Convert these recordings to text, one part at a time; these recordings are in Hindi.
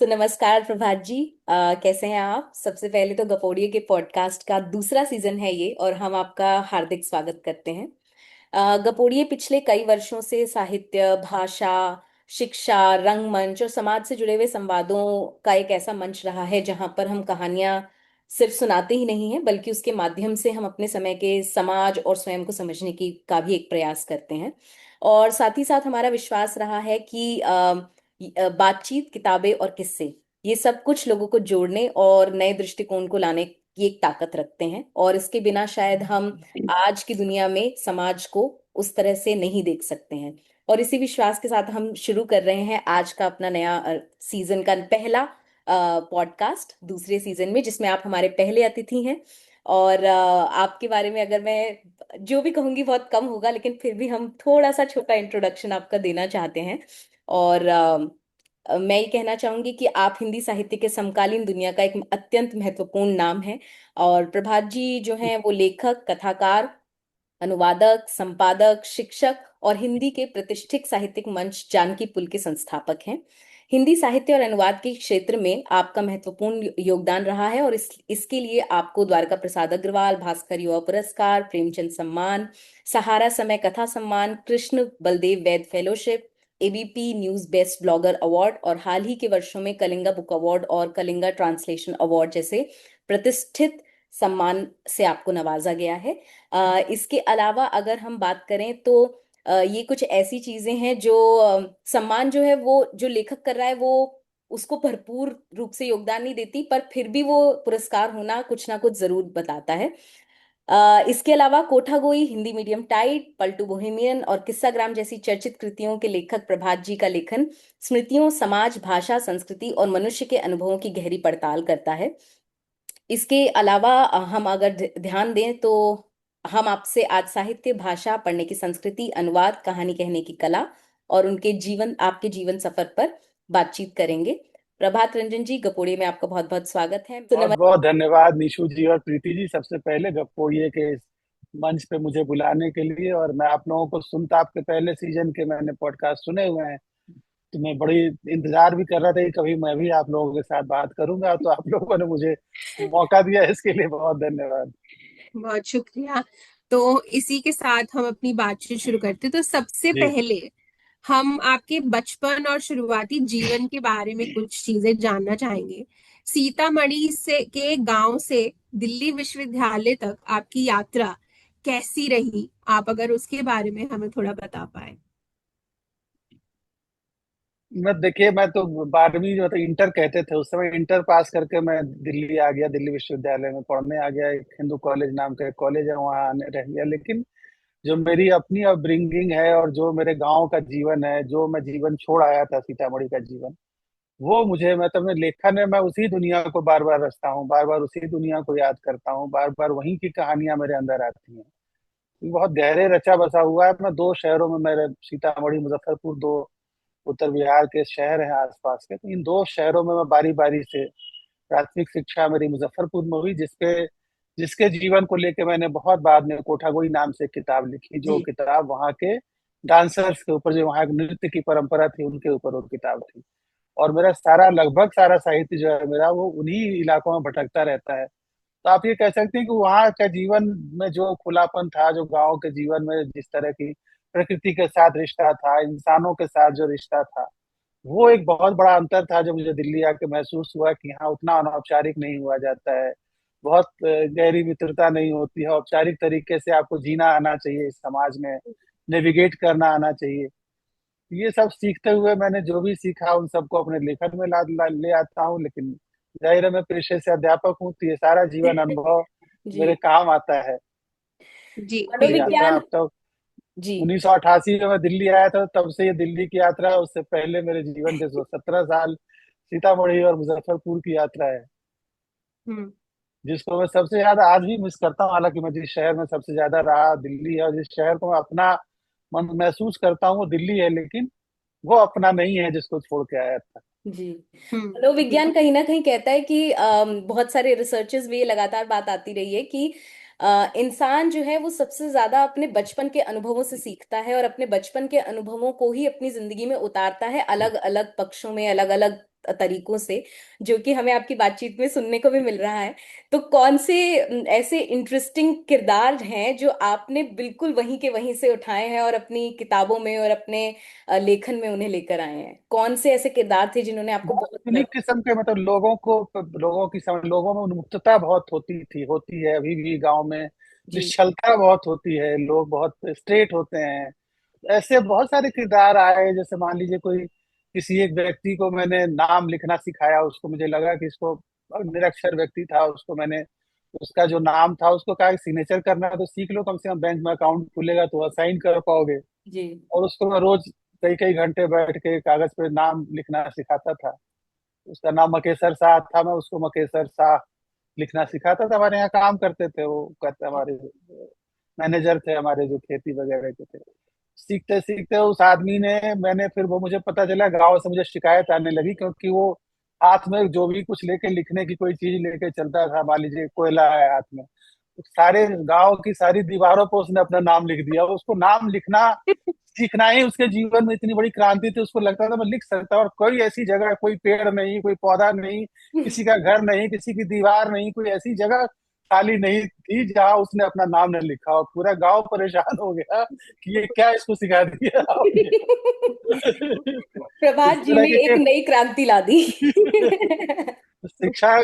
तो नमस्कार प्रभात जी। कैसे हैं आप? सबसे पहले तो गपोड़िए के पॉडकास्ट का दूसरा सीजन है ये, और हम आपका हार्दिक स्वागत करते हैं। गपोड़िए पिछले कई वर्षों से साहित्य, भाषा, शिक्षा, रंगमंच और समाज से जुड़े हुए संवादों का एक ऐसा मंच रहा है जहां पर हम कहानियां सिर्फ सुनाते ही नहीं हैं, बल्कि उसके माध्यम से हम अपने समय के समाज और स्वयं को समझने की का भी एक प्रयास करते हैं। और साथ ही साथ हमारा विश्वास रहा है कि बातचीत, किताबें और किस्से, ये सब कुछ लोगों को जोड़ने और नए दृष्टिकोण को लाने की एक ताकत रखते हैं, और इसके बिना शायद हम आज की दुनिया में समाज को उस तरह से नहीं देख सकते हैं। और इसी विश्वास के साथ हम शुरू कर रहे हैं आज का अपना नया सीजन का पहला पॉडकास्ट, दूसरे सीजन में, जिसमें आप हमारे पहले अतिथि हैं। और आपके बारे में अगर मैं जो भी कहूंगी बहुत कम होगा, लेकिन फिर भी हम थोड़ा सा छोटा इंट्रोडक्शन आपका देना चाहते हैं। और मैं ये कहना चाहूंगी कि आप हिंदी साहित्य के समकालीन दुनिया का एक अत्यंत महत्वपूर्ण नाम है। और प्रभात जी जो हैं वो लेखक, कथाकार, अनुवादक, संपादक, शिक्षक और हिंदी के प्रतिष्ठित साहित्यिक मंच जानकी पुल के संस्थापक हैं। हिंदी साहित्य और अनुवाद के क्षेत्र में आपका महत्वपूर्ण योगदान रहा है, और इसके लिए आपको द्वारका प्रसाद अग्रवाल, भास्कर युवा पुरस्कार, प्रेमचंद सम्मान, सहारा Samay Katha Samman, Krishna Baldev Vaid fellowship, ABP news best blogger award और हाल ही के वर्षों में कलिंगा बुक अवार्ड और कलिंगा ट्रांसलेशन अवार्ड जैसे प्रतिष्ठित सम्मान से आपको नवाजा गया है। इसके अलावा अगर हम बात करें तो ये कुछ ऐसी चीजें हैं जो सम्मान जो है वो जो लेखक कर रहा है वो उसको भरपूर रूप से योगदान नहीं देती, पर फिर भी वो पुरस्कार होना कुछ ना कुछ जरूर बताता है। इसके अलावा कोठा गोई, Hindi medium tight, Paltu Bohemian और किस्साग्राम जैसी चर्चित कृतियों के लेखक प्रभात जी का लेखन स्मृतियों, समाज, भाषा, संस्कृति और मनुष्य के अनुभवों की गहरी पड़ताल करता है। इसके अलावा हम अगर ध्यान दें तो हम आपसे आज साहित्य, भाषा, पढ़ने की संस्कृति, अनुवाद, कहानी कहने की कला और उनके जीवन आपके जीवन सफर पर बातचीत करेंगे। प्रभात रंजन जी, गपोड़े में आपका बहुत बहुत स्वागत है। तो बहुत बहुत धन्यवाद निशु जी और प्रीति जी। सबसे पहले गपोड़िए के इस मंच पे मुझे बुलाने के लिए, और मैं आप लोगों को सुनता, आपके पहले सीजन के मैंने पॉडकास्ट सुने हुए हैं, तो मैं बड़ी इंतजार भी कर रहा था कि कभी मैं भी आप लोगों के साथ बात करूंगा, तो आप लोगों ने मुझे मौका दिया, इसके लिए बहुत धन्यवाद। बहुत शुक्रिया। तो इसी के साथ हम अपनी बातचीत शुरू करते हैं। तो सबसे जी। पहले हम आपके बचपन और शुरुआती जीवन के बारे में कुछ चीजें जानना चाहेंगे। सीतामढ़ी से के गांव से दिल्ली विश्वविद्यालय तक आपकी यात्रा कैसी रही? आप अगर उसके बारे में हमें थोड़ा बता पाए। मैं देखिए, मैं तो 12वीं जो, तो इंटर कहते थे उस समय, इंटर पास करके मैं दिल्ली आ गया, दिल्ली विश्वविद्यालय में पढ़ने आ गया। एक हिंदू कॉलेज नाम का एक कॉलेज है, वहाँ आने रह गया। लेकिन जो मेरी अपनी अपब्रिंगिंग है और जो मेरे गांव का जीवन है, जो मैं जीवन छोड़ आया था, सीतामढ़ी का जीवन, वो मुझे, मतलब मैं लेखन में मैं उसी दुनिया को बार बार रचता हूँ, बार बार उसी दुनिया को याद करता हूँ, बार बार वहीं की कहानियां मेरे अंदर आती हैं। ये बहुत गहरे रचा बसा हुआ है। मैं दो शहरों में, मेरे सीतामढ़ी, मुजफ्फरपुर, दो उत्तर बिहार के शहर हैं आसपास के, तो इन दो शहरों में मैं बारी बारी से, प्राथमिक शिक्षा मेरी मुजफ्फरपुर में हुई, जिसके जीवन को लेके मैंने बहुत बाद में कोठा गोई नाम से एक किताब लिखी, जो जी। किताब वहाँ के डांसर्स के ऊपर, जो वहाँ के नृत्य की परंपरा थी, उनके ऊपर वो किताब थी। और मेरा सारा, लगभग सारा साहित्य जो है मेरा, वो उन्हीं इलाकों में भटकता रहता है। तो आप ये कह सकते हैं कि वहाँ का जीवन में जो खुलापन था, जो गाँव के जीवन में जिस तरह की प्रकृति के साथ रिश्ता था, इंसानों के साथ जो रिश्ता था, वो एक बहुत बड़ा अंतर था जो मुझे दिल्ली आके महसूस हुआ कि यहाँ उतना अनौपचारिक नहीं हुआ जाता है। बहुत गहरी मित्रता नहीं होती है। औपचारिक तरीके से आपको जीना आना चाहिए इस समाज में, नेविगेट करना आना चाहिए। ये सब सीखते हुए मैंने जो भी सीखा उन सबको अपने लेखन में ले आता हूँ। लेकिन जाहिर है, मैं पेशे से अध्यापक हूँ, तो ये सारा जीवन अनुभव मेरे जी। काम आता है। जी मेरी यात्रा मनोविज्ञान। अब तक जी। 1988 में मैं दिल्ली आया था, तब से ये दिल्ली की यात्रा, उससे पहले मेरे जीवन के 17 साल सीतामढ़ी और मुजफ्फरपुर की यात्रा है, हम्म। जिसको मैं सबसे ज्यादा आज भी मिस करता हूँ। हालांकि मैं जिस शहर में सबसे ज्यादा रहा दिल्ली है, और जिस शहर को मैं अपना मन महसूस करता हूँ वो दिल्ली है, लेकिन वो अपना नहीं है जिसको छोड़ के आया था। जी। जी। मनोविज्ञान कहीं ना कहीं कहता है कि बहुत सारे रिसर्चेस में ये लगातार बात आती रही है कि इंसान जो है वो सबसे ज्यादा अपने बचपन के अनुभवों से सीखता है, और अपने बचपन के अनुभवों को ही अपनी जिंदगी में उतारता है, अलग अलग पक्षों में, अलग अलग तरीकों से, जो कि हमें आपकी बातचीत में सुनने को भी मिल रहा है। तो कौन से ऐसे इंटरेस्टिंग किरदार हैं जो आपने बिल्कुल वहीं के वहीं से उठाए हैं और अपनी किताबों में और अपने लेखन में उन्हें लेकर आए हैं? कौन से ऐसे किरदार थे जिन्होंने आपको बहुत बहुत यूनिक किस्म के, मतलब लोगों में उन्मुक्तता बहुत होती थी, होती है अभी भी गांव में। जी निश्चलता बहुत होती है, लोग बहुत स्ट्रेट होते हैं। ऐसे बहुत सारे किरदार आए, जैसे मान लीजिए कोई किसी एक व्यक्ति को मैंने नाम लिखना सिखाया, उसको मुझे लगा कि इसको, निरक्षर व्यक्ति था, उसको मैंने उसका जो नाम था उसको कहा सिग्नेचर करना है तो सीख लो, कम से कम बैंक में अकाउंट खुलेगा तो असाइन कर पाओगे। जी। और उसको मैं रोज कई कई घंटे बैठ के कागज पे नाम लिखना सिखाता था। उसका नाम मकेसर शाह था, मैं उसको मकेसर शाह लिखना सिखाता था। हमारे यहाँ काम करते थे वो, करते हमारे मैनेजर थे हमारे, जो खेती वगैरह के थे। सीखते सीखते उस आदमी ने, मैंने फिर वो, मुझे पता चला गांव से मुझे शिकायत आने लगी, क्योंकि वो हाथ में जो भी कुछ लेके लिखने की कोई चीज लेके चलता था, मान लीजिए कोयला है हाथ में, तो सारे गांव की सारी दीवारों पर उसने अपना नाम लिख दिया। उसको नाम लिखना सीखना ही उसके जीवन में इतनी बड़ी क्रांति थी। उसको लगता था मैं लिख सकता हूँ, और कोई ऐसी जगह, कोई पेड़ नहीं, कोई पौधा नहीं, किसी का घर नहीं, किसी की दीवार नहीं, कोई ऐसी जगह खाली नहीं थी जहां उसने अपना नाम न लिखा हो। पूरा गांव परेशान हो गया कि ये क्या इसको सिखा दिया आपने। इस प्रभात जी तरह ने एक के नई क्रांति ला दी। शिक्षा,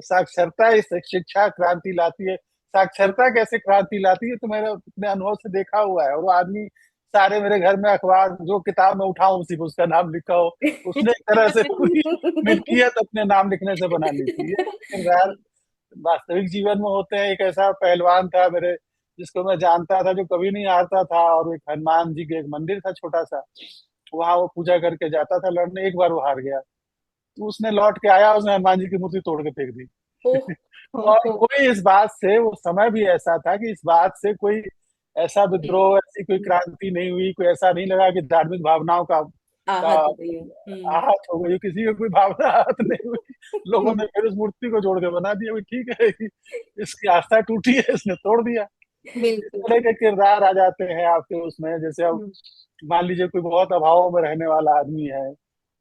साक्षरता इस शिक्षा क्रांति लाती है। साक्षरता कैसे क्रांति लाती है तो मैंने अपने अनुभव से देखा हुआ है। और वो आदमी सारे मेरे घर में अखबार जो किताब में उठाऊं उसी को उसका नाम लिखा हो। उसने एक तरह से पूरी मिल्कियत अपने नाम लिखने से बना ली थी। ये किरदार वास्तविक जीवन में होते हैं। एक ऐसा पहलवान था मेरे, जिसको मैं जानता था, जो कभी नहीं हारता था, और एक हनुमान जी के एक मंदिर था छोटा सा, वहां वो पूजा करके जाता था लड़ने। एक बार वो हार गया तो उसने लौट के आया, उसने हनुमान जी की मूर्ति तोड़ के फेंक दी। ओह। और कोई इस बात से, वो समय भी ऐसा था कि इस बात से कोई ऐसा विद्रोह, ऐसी कोई क्रांति नहीं हुई, कोई ऐसा नहीं लगा कि धार्मिक भावनाओं का आहत हो गई हूँ। आहत हो गई, किसी की कोई भावना आहत नहीं हुई। लोगों ने फिर उस मूर्ति को जोड़ के बना दिया, भाई ठीक है कि इसकी आस्था टूटी है, इसने तोड़ दिया। इस बिल्कुल। तरह के किरदार आ जाते हैं आपके उसमें। जैसे अब हम्म। मान लीजिए कोई बहुत अभाव में रहने वाला आदमी है,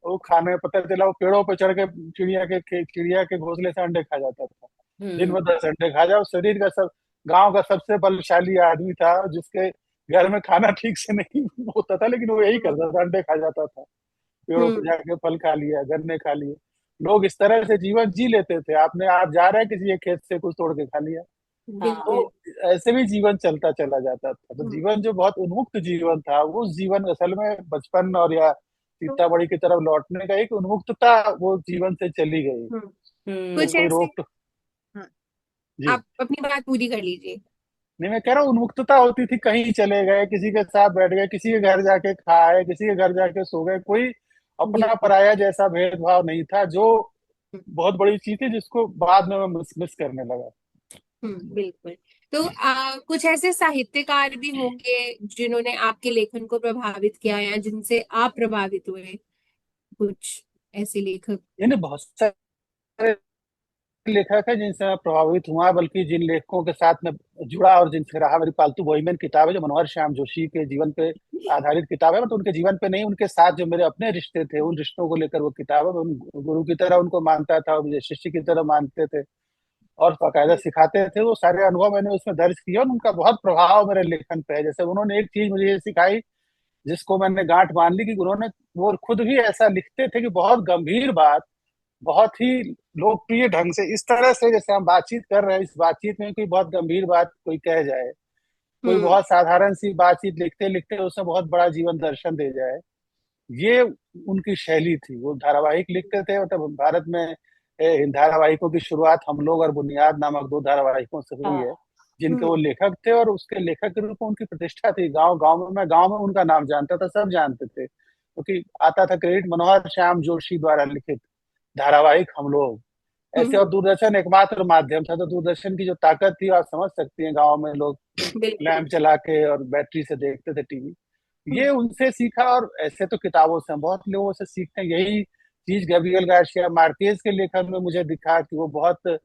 वो खाने, पता चला वो पेड़ों पे चढ़ के चिड़िया के घोंसले से अंडे खा जाता था। दिन हम्म। में 10 अंडे खा जाओ। शरीर का सब, गांव का सबसे बलशाली आदमी था, जिसके घर में खाना ठीक से नहीं होता था, लेकिन वो यही करता था, अंडे खा जाता था। पेड़ों पे हम्म। जाके फल खा लिया, गन्ने खा लिए। लोग इस तरह से जीवन जी लेते थे। आप जा रहे हैं किसी के खेत से कुछ तोड़ के खा लिया, तो हाँ। बिल्कुल। ऐसे भी जीवन चलता चला जाता था। तो हम्म। जीवन जो बहुत उन्मुक्त जीवन था, वो जीवन असल में बचपन और या सीतामढ़ी की तरफ लौटने का एक उन्मुक्तता वो जीवन से चली गई। हम्म। तो कुछ हम्म। कोई ऐसे। रोक तो, हाँ, जी आप अपनी बात पूरी कर लीजिए। नहीं, मैं कह रहा हूँ उन्मुक्तता होती थी, कहीं चले गए, किसी के साथ बैठ गए, किसी के घर जाके खाए, किसी के घर जाके सो गए। कोई अपना बिल्कुल। पराया जैसा भेदभाव नहीं था, जो हम्म। बहुत बड़ी चीज थी, जिसको बाद में मैं मिस करने लगा। बिल्कुल। तो कुछ ऐसे साहित्यकार भी होंगे जिन्होंने आपके लेखन को प्रभावित किया या जिनसे आप प्रभावित हुए, कुछ ऐसे लेखक। यानी बहुत सारे लेखक है जिनसे मैं प्रभावित हुआ, बल्कि जिन लेखकों के साथ मैं जुड़ा और जिनसे रहा, मेरी पालतू बोहीमैन किताब है जो मनोहर श्याम जोशी के जीवन पे आधारित किताब है। मतलब उनके जीवन पे नहीं, उनके साथ जो मेरे अपने रिश्ते थे, उन रिश्तों को लेकर वो किताब है। मैं उन गुरु की तरह उनको मानता था, और मुझे शिष्य की तरह मानते थे, और बाकायदा सिखाते थे। वो सारे अनुभव मैंने उसमें दर्ज किए, और उनका बहुत प्रभाव मेरे लेखन पे है। जैसे उन्होंने एक चीज मुझे ये सिखाई, जिसको मैंने गांठ बांध ली, कि उन्होंने, वो खुद भी ऐसा लिखते थे कि बहुत गंभीर बात, बहुत ही लोकप्रिय ढंग से, इस तरह से जैसे हम बातचीत कर रहे हैं, इस बातचीत में कोई बहुत गंभीर बात कोई कह जाए, कोई हम्म। बहुत साधारण सी बातचीत लिखते लिखते उसमें बहुत बड़ा जीवन दर्शन दे जाए, ये उनकी शैली थी। वो धारावाहिक लिखते थे, मतलब भारत में इन धारावाहिकों की शुरुआत हम लोग और बुनियाद नामक दो धारावाहिकों से हुई है, हाँ। जिनके हम्म। वो लेखक थे। और उसके लेखक के रूप में उनकी प्रतिष्ठा थी गांव गांव में। मैं गांव में उनका नाम जानता था, सब जानते थे, क्योंकि आता था क्रेडिट मनोहर श्याम जोशी द्वारा लिखित धारावाहिक हम लोग। ऐसे, हम्म। और दूरदर्शन एकमात्र माध्यम था, तो दूरदर्शन की जो ताकत थी आप समझ सकती हैं। गांव में लोग बिल्कुल। लैंप चला के और बैटरी से देखते थे टीवी। हम्म। ये उनसे सीखा। और ऐसे तो किताबों से हम बहुत लोगों से सीखते हैं। यही चीज गैब्रियल गार्सिया मार्केज के लेखन में मुझे दिखा, कि वो बहुत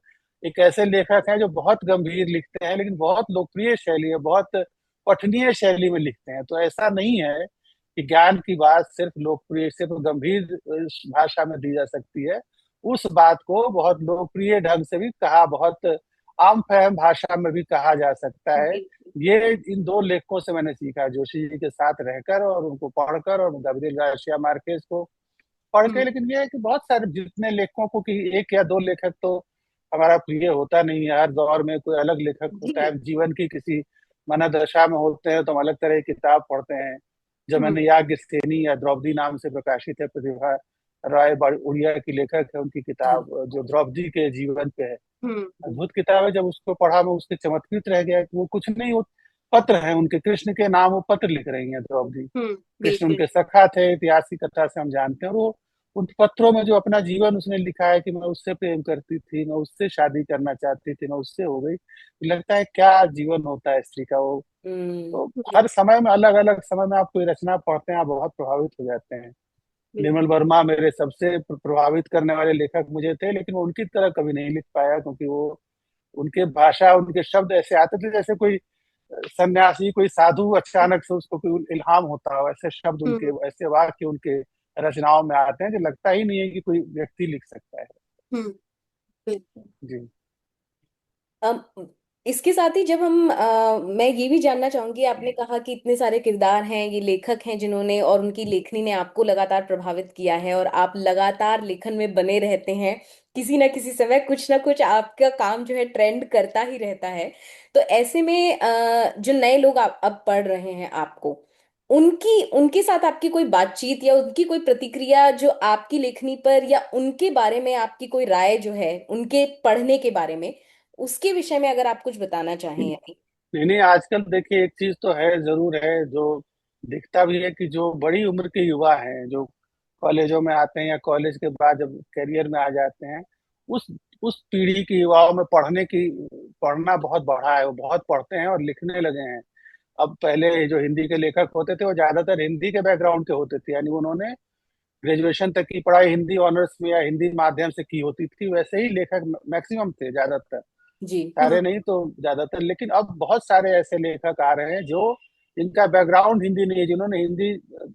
एक ऐसे लेखक हैं जो बहुत गंभीर लिखते हैं, लेकिन बहुत लोकप्रिय शैली है, बहुत पठनीय शैली में लिखते हैं। तो ऐसा नहीं है कि ज्ञान की बात सिर्फ लोकप्रिय, सिर्फ गंभीर भाषा में दी जा सकती है, उस बात को बहुत लोकप्रिय ढंग से भी कहा, बहुत आम फहम भाषा में भी कहा जा सकता है। बिल्कुल। ये इन दो लेखकों से मैंने सीखा, जोशी जी के साथ रहकर और उनको पढ़कर, और गब्रिएल गार्सिया मार्केज को पढ़ के। हम्म। लेकिन ये है कि बहुत सारे जितने लेखकों को, कि एक या दो लेखक तो हमारा प्रिय होता नहीं है, हर दौर में कोई अलग लेखक होता जी। है, जीवन की किसी मनोदशा में होते हैं तो हम अलग तरह की किताब पढ़ते हैं। जब हम्म। मैंने याज्ञसेनी या द्रौपदी नाम से प्रकाशित है, प्रतिभा राय उड़िया की लेखक है, उनकी जी। किताब जो द्रौपदी के जीवन पे है, हम्म। अद्भुत किताब है। जब उसको पढ़ा मैं उसके चमत्कृत रह गया कि वो कुछ नहीं, वो पत्र है उनके, कृष्ण के नाम वो पत्र लिख रही हैं द्रौपदी। कृष्ण बिल्कुल। उनके सखा थे, इतिहास की कथा से हम जानते हैं, और वो उन पत्रों में जो अपना जीवन उसने लिखा है कि मैं उससे प्रेम करती थी, मैं उससे शादी करना चाहती थी, मैं उससे हो गई। तो लगता है क्या जीवन होता है स्त्री का वो। हम्म। तो हर समय में, अलग अलग समय में आप कोई रचना पढ़ते हैं, आप बहुत प्रभावित हो जाते हैं। निर्मल बिल्कुल। वर्मा मेरे सबसे प्रभावित करने वाले लेखक मुझे थे, लेकिन वो उनकी तरह कभी नहीं लिख पाया, क्योंकि वो, उनके भाषा, उनके शब्द ऐसे आते थे जैसे कोई सन्यासी, कोई साधु अचानक से उसको कोई इल्हाम होता हो, ऐसे शब्द उनके, हम्म। ऐसे वाक्य उनके रचनाओं में आते हैं जो लगता ही नहीं है कि कोई व्यक्ति लिख सकता है। हम्म। बिल्कुल। जी। अब इसके साथ ही जब मैं ये भी जानना चाहूंगी, आपने कहा कि इतने सारे किरदार हैं, ये लेखक हैं जिन्होंने, और उनकी लेखनी ने आपको लगातार प्रभावित किया है, और आप लगातार लेखन में बने रहते हैं। किसी ना किसी समय कुछ ना कुछ आपका काम जो है ट्रेंड करता ही रहता है। तो ऐसे में जो नए लोग अब पढ़ रहे हैं आपको, उनकी उनके साथ आपकी कोई बातचीत या उनकी कोई प्रतिक्रिया जो आपकी लेखनी पर, या उनके बारे में आपकी कोई राय जो है उनके पढ़ने के बारे में, उसके विषय में अगर आप कुछ बताना चाहें अभी। नहीं नहीं, आजकल देखिए एक चीज तो है, जरूर है, जो दिखता भी है कि जो बड़ी उम्र के युवा हैं, जो कॉलेजों में आते हैं या कॉलेज के बाद जब करियर में आ जाते हैं, उस उस पीढ़ी के युवाओं में पढ़ना बहुत बढ़ा है, वो बहुत पढ़ते हैं और लिखने लगे हैं। अब पहले जो हिंदी के लेखक होते थे वो ज्यादातर हिंदी के बैकग्राउंड के होते थे, यानी उन्होंने ग्रेजुएशन तक की पढ़ाई हिंदी ऑनर्स में या हिंदी माध्यम से की होती थी, वैसे ही लेखक मैक्सिमम थे, ज्यादातर, जी। सारे नहीं तो ज्यादातर। लेकिन अब बहुत सारे ऐसे लेखक आ रहे हैं जो, जिनका बैकग्राउंड हिंदी नहीं है, जिन्होंने हिंदी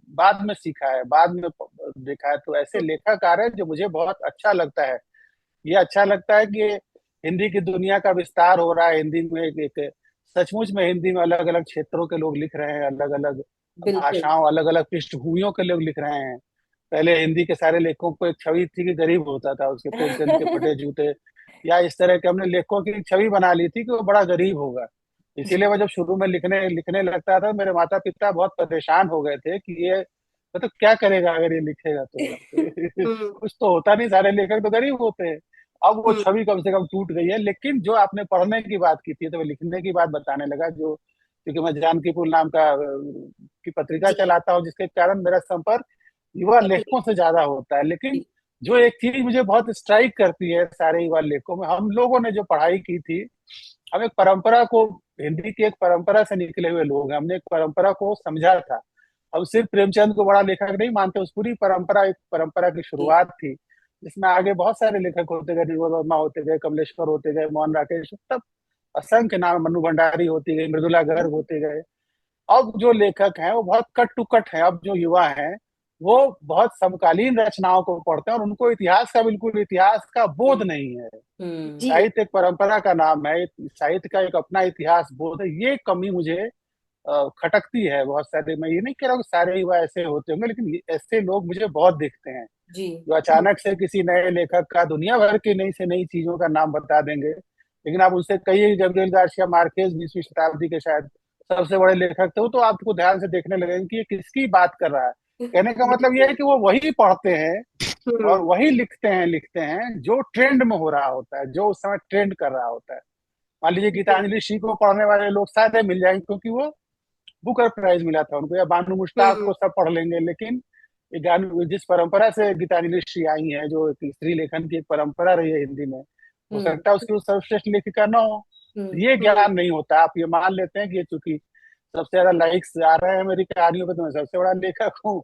बाद में सीखा है, बाद में देखा है, तो ऐसे लेखक आ रहे हैं जो मुझे बहुत अच्छा लगता है। ये अच्छा लगता है कि हिंदी की दुनिया का विस्तार हो रहा है, हिंदी में एक सचमुच में हिंदी में अलग अलग क्षेत्रों के लोग लिख रहे हैं, अलग अलग बिल्कुल। भाषाओं, अलग अलग पृष्ठभूमियों के लोग लिख रहे हैं। पहले हिंदी के सारे लेखकों को एक छवि थी कि गरीब होता था, उसके प्रेमचंद के फटे जूते, या इस तरह के हमने लेखकों की एक छवि बना ली थी कि वो बड़ा गरीब होगा। इसीलिए जी। मैं जब शुरू में लिखने लिखने लगता था, मेरे माता पिता बहुत परेशान हो गए थे कि ये मतलब क्या करेगा अगर ये लिखेगा तो हम्म। कुछ तो होता नहीं, सारे लेखक तो गरीब होते हैं। अब वो हम्म। छवि कम से कम टूट गई है। लेकिन जो आपने पढ़ने की बात की थी, तो मैं लिखने की बात बताने लगा, जो क्योंकि मैं जानकीपुर नाम का की पत्रिका जी। चलाता हूँ, जिसके कारण मेरा संपर्क युवा पते। लेखकों से ज्यादा होता है। लेकिन जी। जो एक चीज मुझे बहुत स्ट्राइक करती है सारे युवा लेखकों में, हम लोगों ने जो पढ़ाई की थी, हम एक परंपरा को, हिंदी की एक परंपरा से निकले हुए लोग हैं, हमने एक परंपरा को समझा था। अब सिर्फ प्रेमचंद को बड़ा लेखक नहीं मानते, उस पूरी परंपरा एक परंपरा की जी। शुरुआत थी, जिसमें आगे बहुत सारे लेखक होते गए, निर्मल वर्मा होते गए, कमलेश्वर होते गए, मोहन राकेश, तब असंख्य नाम, मनु भंडारी होती गई, मृदुला गर्ग होते गए। अब जो लेखक हैं वो बहुत कट टू कट हैं, अब जो युवा हैं वो बहुत समकालीन रचनाओं को पढ़ते हैं, और उनको इतिहास का, बिल्कुल इतिहास का बोध जी। नहीं है। हम्म। जी। साहित्य एक परंपरा का नाम है, साहित्य का एक अपना इतिहास बोध है। ये कमी मुझे खटकती है बहुत सारे। मैं ये नहीं कह रहा हूँ कि सारे युवा ऐसे होते होंगे, लेकिन ऐसे लोग मुझे बहुत दिखते हैं, जी। जो अचानक से किसी नए लेखक का दुनिया भर की नई से नई चीजों का नाम बता देंगे। लेकिन आप उनसे कहिए गब्रिएल गार्सिया मार्केज 20वीं शताब्दी के शायद सबसे बड़े लेखक थे, तो आपको ध्यान से देखने लगेंगे कि ये किसकी बात कर रहा है। कहने का मतलब ये है बिल्कुल। कि वो वही पढ़ते हैं और हम्म। वही लिखते हैं जो ट्रेंड में हो रहा होता है, जो उस समय ट्रेंड कर रहा होता है। मान लीजिए बिल्कुल। गीतांजलि शी को पढ़ने वाले लोग सारे मिल जाएंगे, क्योंकि वो बुकर प्राइज मिला था उनको, या बानू मुश्ताक हम्म। को सब पढ़ लेंगे। लेकिन ये गान जिस परंपरा से गीतांजलि श्री आई है, जो एक स्त्री लेखन की एक परंपरा रही है हिंदी में, हो हम्म। सकता है उसकी वो सर्वश्रेष्ठ लेखिका ना हो, हम्म। ये हम्म। ज्ञान नहीं होता। आप ये मान लेते हैं कि ये चूंकि सबसे ज्यादा लाइक्स आ रहे हैं मेरी कहानियों पे, तो मैं सबसे बड़ा लेखक हूँ,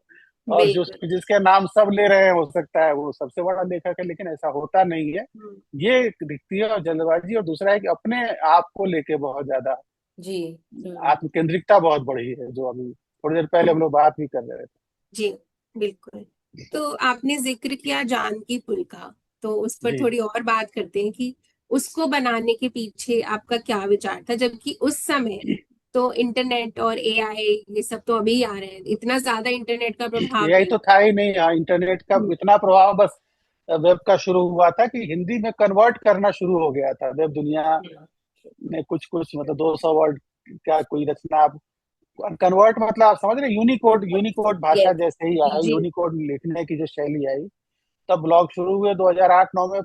और जो बिल्कुल। जिसके नाम सब ले रहे हैं हो सकता है वो सबसे बड़ा लेखक है। लेकिन ऐसा होता नहीं है। हम्म। ये एक दिखती है और जल्दबाजी, और दूसरा है कि अपने आप को लेके बहुत ज्यादा जी। हम्म। आत्म केंद्रिकता बहुत बढ़ी है जो अभी थोड़ी देर पहले हम लोग बात भी कर रहे थे। जी बिल्कुल। तो आपने जिक्र किया जानकी पुल का, तो उस पर जी। थोड़ी और बात करते हैं कि उसको बनाने के पीछे आपका क्या विचार था, जबकि उस समय तो इंटरनेट और एआई ये सब तो अभी आ रहे हैं, इतना ज्यादा इंटरनेट का प्रभाव यही नहीं। तो था ही नहीं यहाँ, इंटरनेट का हम्म, इतना प्रभाव बस वेब का शुरू हुआ था कि हिंदी में कन्वर्ट करना शुरू हो गया था। वेब दुनिया में कुछ कुछ मतलब 200 वर्ड का कोई रचना आप कन्वर्ट, मतलब आप समझ रहे, यूनिकोड, यूनिकोड भाषा यस। जैसे ही जी आई, जी। यूनिकोड लिखने की जो शैली आई, तब ब्लॉग शुरू हुए 2008-9 में।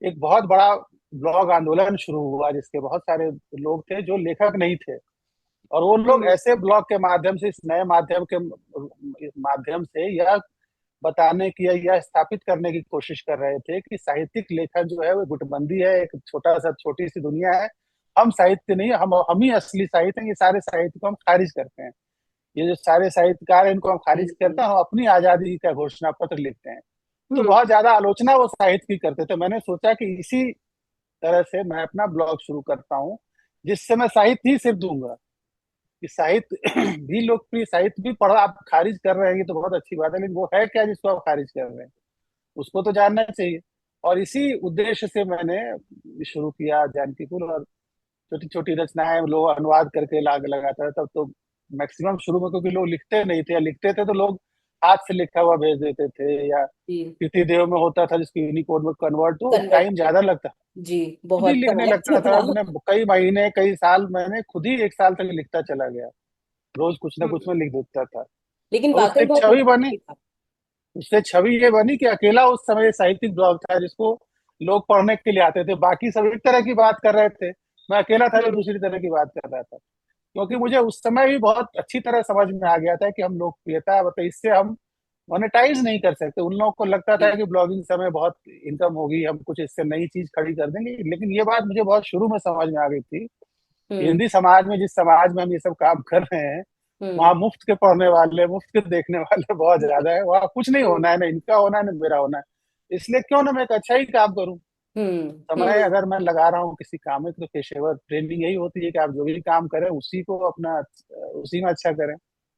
एक बहुत बड़ा ब्लॉग आंदोलन शुरू हुआ जिसके बहुत सारे लोग थे जो लेखक नहीं थे, और वो लोग हम्म, ऐसे ब्लॉग के माध्यम से, इस नए माध्यम के माध्यम से यह बताने की या यह स्थापित करने की कोशिश कर रहे थे कि साहित्यिक लेखन जो है वो गुटबंदी है, एक छोटा सा छोटी सी दुनिया है। हम साहित्य नहीं, हम ही असली साहित्य हैं, ये सारे साहित्य को हम खारिज करते हैं। ये जो सारे साहित्यकार हैं इनको हम खारिज करते बिल्कुल। हैं, हम अपनी आजादी का घोषणा पत्र लिखते हैं। तो हम्म, बहुत ज्यादा आलोचना वो साहित्य की करते थे। मैंने सोचा कि इसी तरह से मैं अपना ब्लॉग शुरू करता हूँ, जिससे मैं साहित्य ही सिर्फ दूंगा कि साहित्य भी लोकप्रिय, साहित्य भी पढ़ा। आप खारिज कर रहे हैं ये तो बहुत अच्छी बात है, लेकिन वो है क्या जिसको आप खारिज कर रहे हैं, उसको तो जानना चाहिए। और इसी उद्देश्य से मैंने शुरू किया जानकी पुल। और छोटी छोटी रचनाएं लोग अनुवाद करके लाग लगाता था। तब तो मैक्सिमम शुरू में, क्योंकि लोग लिखते नहीं थे, या लिखते थे तो लोग हाथ से लिखा हुआ भेज देते थे, या जी। तिथि देव में होता था जिसको यूनिकोड में कन्वर्ट, तो कन्वर्ट टाइम किया। ज्यादा लगता। जी। खुद ही बहुत लिखने समय लगता लगता था, था। हमने कई महीने कई साल मैंने खुद ही 1 साल तक लिखता चला गया, रोज कुछ ना कुछ हम्म, में लिख देता था। लेकिन और उससे वाकई एक बहुत छवि अच्छा बनी, भी था। उससे छवि ये बनी कि अकेला उस समय साहित्यिक ब्लॉग था जिसको लोग पढ़ने के लिए आते थे, बाकी सब एक तरह की बात कर रहे थे, मैं अकेला था जो हम्म, दूसरी तरह की बात कर रहा था। क्योंकि हम्म, मुझे उस समय भी बहुत अच्छी तरह समझ में आ गया था कि हम लोकप्रियता, मतलब इससे हम मोनेटाइज नहीं कर सकते। उन लोगों को लगता था जी। कि ब्लॉगिंग से हमें बहुत इनकम होगी, हम कुछ इससे नई चीज खड़ी कर देंगे, लेकिन ये बात मुझे बहुत शुरू में समझ में आ गई थी कि हम्म हिंदी समाज में, जिस समाज में हम ये सब काम कर रहे हैं, हम्म वहाँ मुफ्त के पढ़ने वाले, मुफ्त के देखने वाले बहुत हम्म ज्यादा है। वहाँ कुछ नहीं हम्म होना है, ना इनका होना है ना मेरा होना है। इसलिए क्यों ना मैं एक अच्छा ही काम करूँ। समय हम्म, अगर मैं लगा रहा हूँ किसी काम में, तो पेशेवर ट्रेनिंग यही होती है कि आप जो भी काम करें उसी को अपना, उसी में अच्छा करें।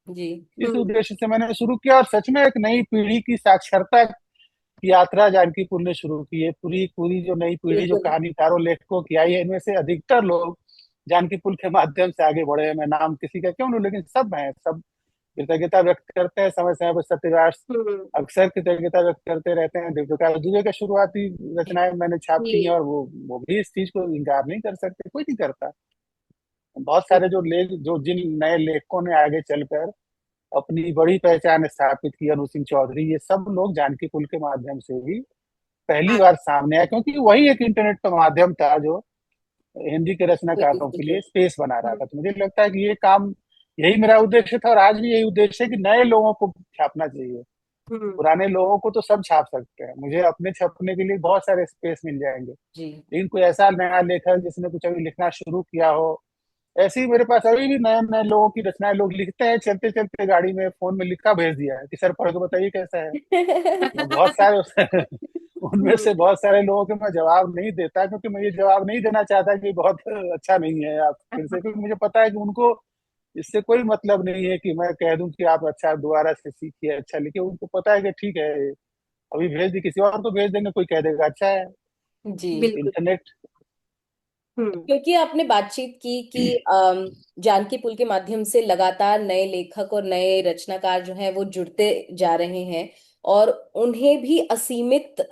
जी। इस हम्म, उद्देश्य से मैंने शुरू किया, और सच में एक नई पीढ़ी की साक्षरता की यात्रा जानकीपुर ने शुरू की है। पूरी पूरी जो नई पीढ़ी जो बिल्कुल। कहानीकारों लेखकों की आई है, इनमें से अधिकतर लोग जानकीपुर के माध्यम से आगे बढ़े हैं। मैं नाम किसी का क्यों लूं, लेकिन सब हैं, सब कृतज्ञता व्यक्त करते हैं। समय समय पर सत्यव्यास हम्म, अक्सर कृतज्ञता व्यक्त करते रहते हैं। देवप्रकाश दुबे का शुरुआती जी रचनाएं मैंने छापी हैं, जी, और वो भी इस चीज को इनकार नहीं कर सकते, कोई नहीं करता। बहुत सारे जो बिल्कुल। लेख, जो जिन नए लेखकों ने आगे चलकर अपनी बड़ी पहचान स्थापित की, अनु सिंह चौधरी, ये सब लोग जानकी पुल के माध्यम से ही पहली आप बार सामने आए, क्योंकि वही एक इंटरनेट का माध्यम था जो हिंदी के रचनाकारों के लिए बिल्कुल। स्पेस बना रहा हम्म, था। तो मुझे लगता है कि ये काम, यही मेरा उद्देश्य था, और आज भी यही उद्देश्य है कि नए लोगों को छापना चाहिए। हम्म, पुराने लोगों को तो सब छाप सकते हैं, मुझे अपने छपने के लिए बहुत सारे स्पेस मिल जाएंगे, जी लेकिन कोई ऐसा नया लेखक जिसने कुछ अभी लिखना शुरू किया हो, ऐसे ही मेरे पास अभी भी नए नए लोगों की रचनाएं लोग लिखते हैं, चलते चलते गाड़ी में फोन में लिखा भेज दिया है कि सर पढ़ के बताइए कैसा है। मैं बहुत सारे उनमें हम्म, से बहुत सारे लोगों के मैं जवाब नहीं देता, क्योंकि मैं ये जवाब नहीं देना चाहता कि बहुत अच्छा नहीं है आप फिर से, क्योंकि मुझे पता है कि उनको इससे कोई मतलब नहीं है कि मैं कह दूं कि आप अच्छा दोबारा से सीखिए, अच्छा लिखिए। उनको पता है कि ठीक है, अभी भेज दी, किसी और को भेज देंगे, कोई कह देगा अच्छा है। जी। बिल्कुल। इंटरनेट। हम्म, क्योंकि आपने बातचीत की कि जानकी पुल के माध्यम से लगातार नए लेखक और नए रचनाकार जो हैं वो जुड़ते जा रहे हैं, और उन्हें भी असीमित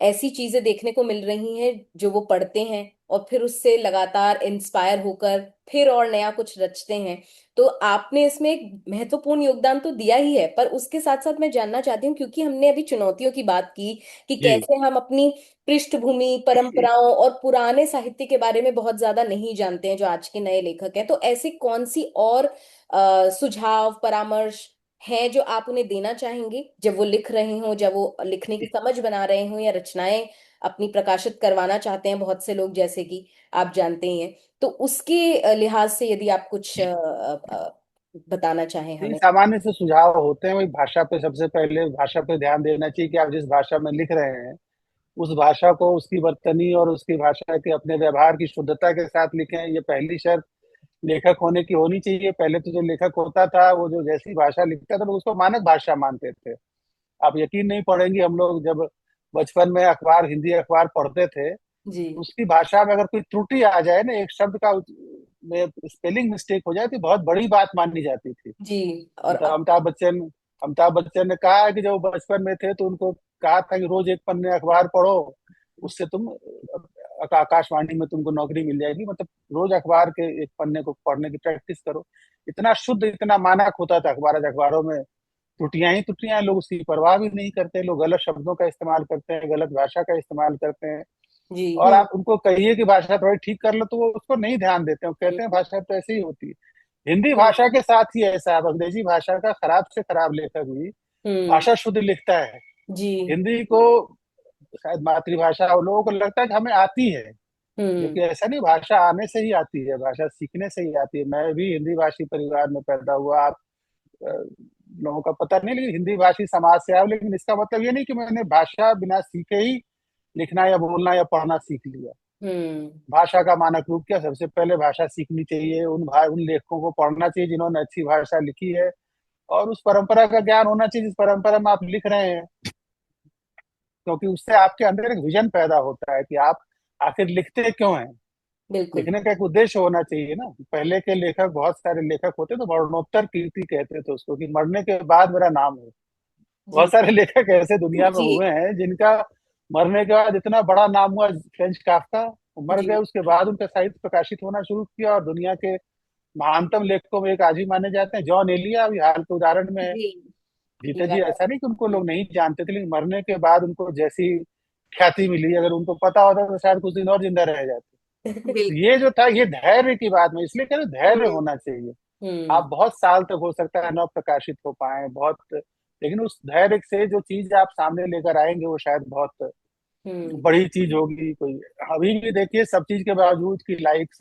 ऐसी चीजें देखने को मिल रही हैं जो वो पढ़ते हैं और फिर उससे लगातार इंस्पायर होकर फिर और नया कुछ रचते हैं। तो आपने इसमें एक महत्वपूर्ण योगदान तो दिया ही है, पर उसके साथ साथ मैं जानना चाहती हूँ, क्योंकि हमने अभी चुनौतियों की बात की कि जी। कैसे हम अपनी पृष्ठभूमि, परंपराओं और पुराने साहित्य के बारे में बहुत ज्यादा नहीं जानते हैं जो आज के नए लेखक हैं, तो ऐसी कौन सी और सुझाव, परामर्श हैं जो आप उन्हें देना चाहेंगे जब वो लिख रहे हों, जब वो लिखने की समझ बना रहे हों, या रचनाएं अपनी प्रकाशित करवाना चाहते हैं बहुत से लोग, जैसे कि आप जानते ही हैं। तो उसके लिहाज से यदि आप कुछ बताना चाहें नहीं, हमें। सामान्य से सुझाव होते हैं। वही भाषा पे, सबसे पहले भाषा पे ध्यान देना चाहिए कि आप जिस भाषा में लिख रहे हैं उस भाषा को, उसकी वर्तनी और उसकी भाषा के अपने व्यवहार की शुद्धता के साथ लिखें, ये पहली शर्त। लेखक होने की होनी चाहिए। पहले तो जो लेखक होता था वो जो जैसी भाषा लिखता था लोग उसको मानक भाषा मानते थे। आप यकीन नहीं पड़ेंगे, हम लोग जब बचपन में अखबार, हिंदी अखबार पढ़ते थे, जी। उसकी भाषा में अगर कोई त्रुटि आ जाए ना, एक शब्द का में स्पेलिंग मिस्टेक हो जाए तो बहुत बड़ी बात मानी जाती थी। जी। और अमिताभ अमिताभ बच्चन अमिताभ बच्चन ने कहा है कि जब वो बचपन में थे तो उनको कहा था कि रोज एक पन्ने अखबार पढ़ो, उससे तुम आकाशवाणी में तुमको नौकरी मिल जाएगी। मतलब रोज अखबार के एक पन्ने को पढ़ने की प्रैक्टिस करो। इतना शुद्ध, इतना मानक होता था अखबार। आज अखबारों में त्रुटियां ही त्रुटियां, लोग उसकी परवाह भी नहीं करते, लोग गलत शब्दों का इस्तेमाल करते हैं, गलत भाषा का इस्तेमाल करते हैं। जी। और आप उनको कहिए कि भाषा थोड़ी ठीक कर लो तो वो उसको नहीं ध्यान देते, वो कहते हैं भाषा तो ऐसे ही होती है। हिंदी हम्म। भाषा के साथ ही ऐसा है, अब अंग्रेजी भाषा का खराब से खराब लेखक भी हम्म। भाषा शुद्ध लिखता है। जी। हिंदी को शायद मातृभाषा और लोगों को लगता है कि हमें आती है, हम्म। जबकि ऐसा नहीं, भाषा आने से ही आती है, भाषा सीखने से ही आती है। मैं भी हिंदी भाषी परिवार में पैदा हुआ। आप लोगों का पता नहीं, लेकिन हिंदी भाषी समाज से आया हूं। लेकिन इसका मतलब ये नहीं कि मैंने भाषा बिना सीखे ही लिखना या बोलना या पढ़ना सीख लिया। हम्म। भाषा का मानक रूप क्या, सबसे पहले भाषा सीखनी चाहिए, उन लेखकों को पढ़ना चाहिए जिन्होंने अच्छी भाषा लिखी है, और उस परंपरा का ज्ञान होना चाहिए जिस परंपरा में आप लिख रहे हैं। क्योंकि उससे आपके अंदर एक विजन पैदा होता है कि आप आखिर लिखते क्यों हैं। बिल्कुल। लिखने का एक उद्देश्य होना चाहिए ना। पहले के लेखक, बहुत सारे लेखक होते तो मरणोत्तर कीर्ति कहते थे उसको, कि मरने के बाद मेरा नाम हो। जी। बहुत सारे लेखक ऐसे दुनिया में जी। हुए हैं जिनका मरने के बाद इतना बड़ा नाम हुआ। फ्रेंच काफ्का, वो मर जी। गए, उसके बाद उनका साहित्य प्रकाशित होना शुरू किया, और दुनिया के महानतम लेखकों में एक आज भी माने जाते हैं। जॉन एलिया अभी हाल के उदाहरण में है। जी। जीते जी लगातार। ऐसा नहीं कि उनको लोग नहीं जानते थे, लेकिन मरने के बाद उनको जैसी ख्याति मिली, अगर उनको पता होता तो शायद कुछ दिन और जिंदा रह जाते। तो बिल्कुल। ये जो था, ये धैर्य की बात, मैं इसलिए कह रहा हूं, धैर्य हम्म। होना चाहिए। आप हम्म। बहुत साल तक हो सकता है न प्रकाशित हो पाए, बहुत, लेकिन उस धैर्य से जो चीज आप सामने लेकर आएंगे वो शायद बहुत हम्म। बड़ी चीज होगी कोई। अभी भी देखिए, सब चीज के बावजूद की लाइक्स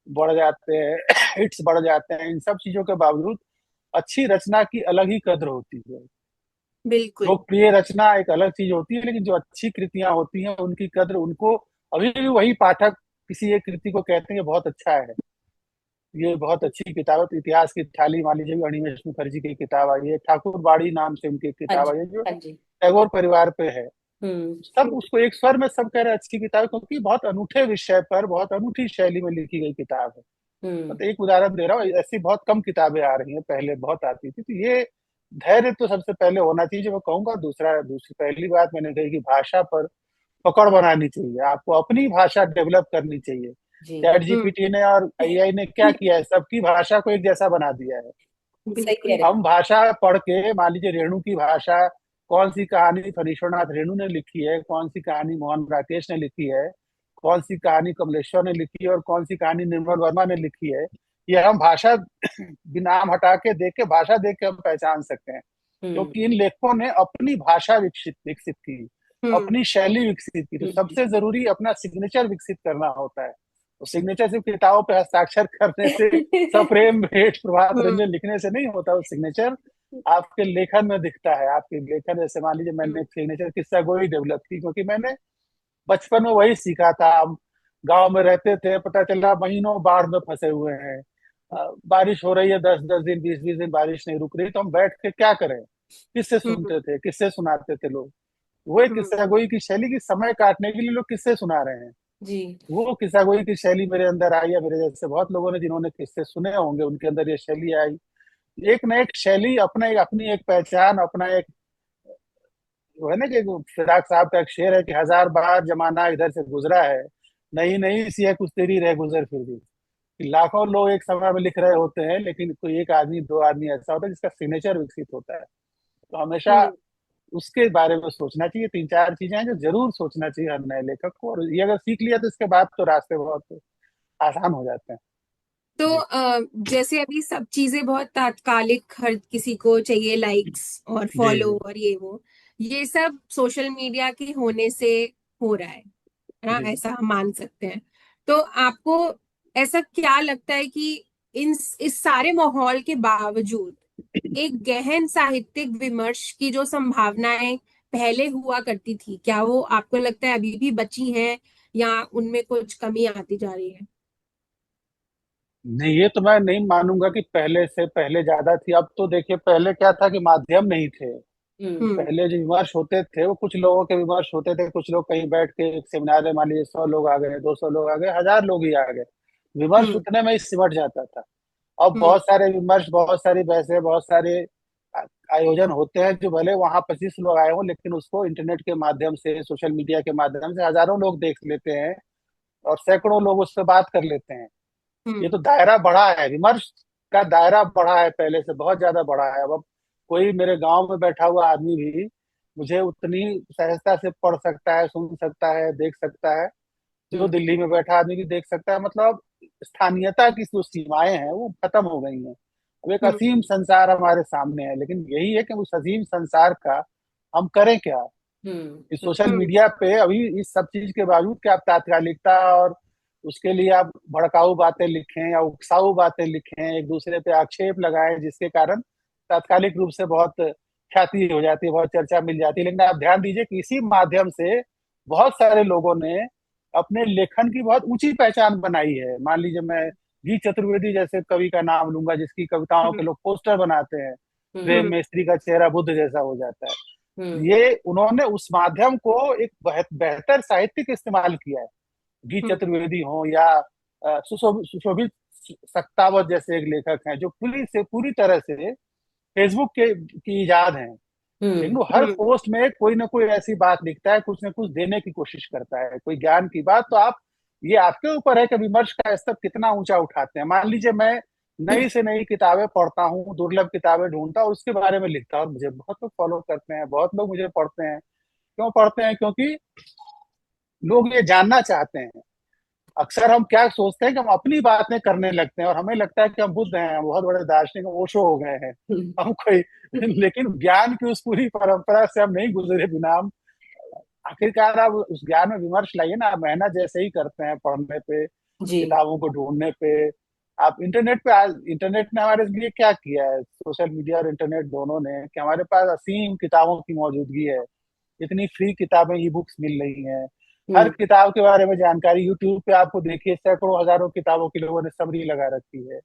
बढ़ जाते हैं, हिट्स बढ़ जाते हैं, इन सब चीजों के बावजूद अच्छी रचना की अलग ही कद्र होती है। बिल्कुल। लोकप्रिय रचना एक अलग चीज होती है, लेकिन जो अच्छी कृतियां होती हैं उनकी कद्र, उनको अभी भी वही पाठक किसी एक कृति को कहते हैं ये बहुत अच्छा है, ये बहुत अच्छी किताब है। तो इतिहास की थाली मान लीजिए, अनिमेष मुखर्जी की किताब आई है, ठाकुर बाड़ी नाम से उनकी हाँ किताब जी। आई है, जो हाँ जी। टैगोर परिवार पे है। हम्म। सब उसको एक स्वर में सब कह रहे हैं अच्छी किताब है, क्योंकि बहुत अनूठे विषय पर बहुत अनूठी शैली में लिखी गई किताब है। हम्म। मतलब एक उदाहरण दे रहा हूँ, ऐसी बहुत कम किताबें आ रही हैं, पहले बहुत आती थी। तो ये धैर्य तो सबसे पहले होना चाहिए जो मैं कहूंगा। दूसरी पहली बात मैंने कही कि भाषा पर पकड़ बनानी चाहिए, आपको अपनी भाषा डेवलप करनी चाहिए। जी। चैट हम्म। जीपीटी ने और एआई ने क्या किया है, सबकी भाषा को एक जैसा बना दिया है। सही कह बिल्कुल। रहे हम भाषा पढ़ के, मान लीजिए रेणु की भाषा, कौन सी कहानी फणीश्वरनाथ रेणु ने लिखी है, कौन सी कहानी मोहन राकेश ने लिखी है, कौन सी कहानी कमलेश्वर ने लिखी है, और कौन सी कहानी निर्मल वर्मा ने लिखी है, ये हम भाषा नाम हटा के देख के, भाषा देख के हम पहचान सकते हैं। हम्म। क्योंकि इन लेखकों ने अपनी भाषा विकसित विकसित की, हम्म। अपनी शैली विकसित की। तो हम्म। सबसे जरूरी अपना सिग्नेचर विकसित करना होता है। तो सिग्नेचर सिर्फ किताबों पे हस्ताक्षर करने से, सप्रेम भेंट प्रभात हम्म। रंजन लिखने से नहीं होता। वो सिग्नेचर आपके लेखन में दिखता है। आपके लेखन, जैसे मान लीजिए मैंने हम्म। एक सिग्नेचर किस्सा गोई डेवलप की, क्योंकि मैंने बचपन में वही सीखा था। हम गांव में रहते थे, पता चला महीनों बाढ़ में फंसे हुए हैं। बारिश हो रही है, 10-10 दिन, 20-20 दिन बारिश नहीं रुक रही, तो हम बैठ के क्या करें, किससे हम्म। सुनते थे, किससे सुनाते थे लोग। वो एक हम्म। किस्सा गोई की शैली की, समय काटने के लिए लोग किससे सुना रहे हैं। जी। वो किस्सा गोई की शैली मेरे अंदर आई है। मेरे जैसे बहुत लोगों ने जिन्होंने किस्से सुने होंगे, उनके अंदर ये शैली आई। एक न एक शैली, अपना एक, अपनी एक पहचान, अपना एक, वो है ना कि फिराक साहब का एक शेर है कि 1000 बार जमाना इधर से गुजरा है, नहीं नहीं सी है कुछ तेरी रह गुजर फिर भी। कि लाखों लोग एक समय में लिख रहे होते हैं, लेकिन कोई एक आदमी, दो आदमी ऐसा होता है जिसका सिग्नेचर विकसित होता है। तो हमेशा हम्म। उसके बारे में सोचना चाहिए। 3-4 चीजें हैं जो जरूर सोचना चाहिए हर नए लेखक को, और ये अगर सीख लिया तो इसके बाद तो रास्ते बहुत आसान हो जाते हैं। तो जी। जैसे अभी सब चीजें बहुत तात्कालिक, हर किसी को चाहिए लाइक्स और जी। फॉलो जी। और ये सब सोशल मीडिया के होने से हो रहा है ना, जी। ऐसा हम मान सकते हैं। तो आपको ऐसा क्या लगता है कि इन इस सारे माहौल के बावजूद एक गहन साहित्यिक विमर्श की जो संभावनाएं पहले हुआ करती थी, क्या वो आपको लगता है अभी भी बची हैं, या उनमें कुछ कमी आती जा रही है? नहीं, ये तो मैं नहीं मानूंगा कि पहले से पहले ज्यादा थी। अब तो देखिए, पहले क्या था कि माध्यम नहीं थे। हम्म। हम्म। पहले जो विमर्श होते थे वो कुछ लोगों के विमर्श होते थे, कुछ लोग कहीं बैठ के एक सेमिनार में मान लीजिए 100 लोग आ गए, 200 लोग आ गए, 1000 लोग ही आ गए, विमर्श हम्म। उतने में ही सिमट जाता था। अब हम्म। बहुत सारे विमर्श, बहुत सारी बहसें, बहुत सारे आ- आयोजन होते हैं, जो भले वहां 25 लोग आए हों लेकिन उसको इंटरनेट के माध्यम से, सोशल मीडिया के माध्यम से हजारों लोग देख लेते हैं और सैकड़ों लोग उससे बात कर लेते हैं। ये हम्म। तो दायरा बढ़ा है, विमर्श का दायरा बढ़ा है, पहले से बहुत ज्यादा बढ़ा है। अब कोई मेरे गांव में बैठा हुआ आदमी भी मुझे उतनी सहजता से पढ़ सकता है, सुन सकता है, देख सकता है, जो हम्म। दिल्ली में बैठा आदमी भी देख सकता है। मतलब स्थानीयता की जो सीमाएं हैं वो खत्म हो गई हैं। अब एक हम्म। असीम संसार हमारे सामने है, लेकिन यही है कि उस असीम संसार का हम करें क्या। हम्म। इस सोशल हम्म। मीडिया पे अभी इस सब चीज के बावजूद कि आप तात्कालिकता और उसके लिए आप भड़काऊ बातें लिखें या उकसाऊ बातें लिखें, एक दूसरे पे आक्षेप लगाएं, जिसके कारण तात्कालिक रूप से बहुत ख्याति हो जाती है, बहुत चर्चा मिल जाती है। लेकिन आप ध्यान दीजिए कि इसी माध्यम से बहुत सारे लोगों ने अपने लेखन की बहुत ऊंची पहचान बनाई है। मान लीजिए मैं जी चतुर्वेदी जैसे कवि का नाम लूंगा, जिसकी कविताओं के हम्म। लोग पोस्टर बनाते हैं, हम्म। प्रेम में स्त्री का चेहरा बुद्ध जैसा हो जाता है। हम्म। ये उन्होंने उस माध्यम को एक बेहतर साहित्यिक इस्तेमाल किया है। गी हम्म। चतुर्वेदी हो या सुशोभित सक्तावत जैसे एक लेखक हैं, जो पूरी तरह से फेसबुक के की इजाद हैं। लेकिन हम्म। वो हर हम्म। पोस्ट में कोई ना कोई ऐसी बात लिखता है, कुछ ना कुछ देने की कोशिश करता है, कोई ज्ञान की बात। तो आप, ये आपके ऊपर है कि विमर्श का स्तर कितना ऊंचा उठाते हैं। मान लीजिए मैं नई से नई किताबें पढ़ता हूँ, दुर्लभ किताबें ढूंढता हूँ, उसके बारे में लिखता हूँ, और मुझे बहुत लोग फॉलो करते हैं, बहुत लोग मुझे पढ़ते हैं। क्यों पढ़ते हैं? क्योंकि लोग ये जानना चाहते हैं। अक्सर हम क्या सोचते हैं कि हम अपनी बातें करने लगते हैं और हमें लगता है कि हम बुद्ध हैं, हम बहुत बड़े दार्शनिक ओशो हो गए हैं, हम्म। हम कोई लेकिन ज्ञान की उस पूरी परंपरा से हम नहीं गुजरे बिना हम आखिरकार आप उस ज्ञान में विमर्श लाइए ना। आप मेहनत जैसे ही करते हैं पढ़ने पे, जी। किताबों को ढूंढने पे, आप इंटरनेट पे, आज इंटरनेट ने हमारे लिए क्या किया है, सोशल मीडिया और इंटरनेट दोनों ने, कि हमारे पास असीम किताबों की मौजूदगी है। इतनी फ्री किताबें, ई बुक्स मिल रही हैं। हर हम्म। किताब के बारे में जानकारी यूट्यूब पे आपको देखिए, सैकड़ों हजारों किताबों की लोगों ने समरी लगा रखी है।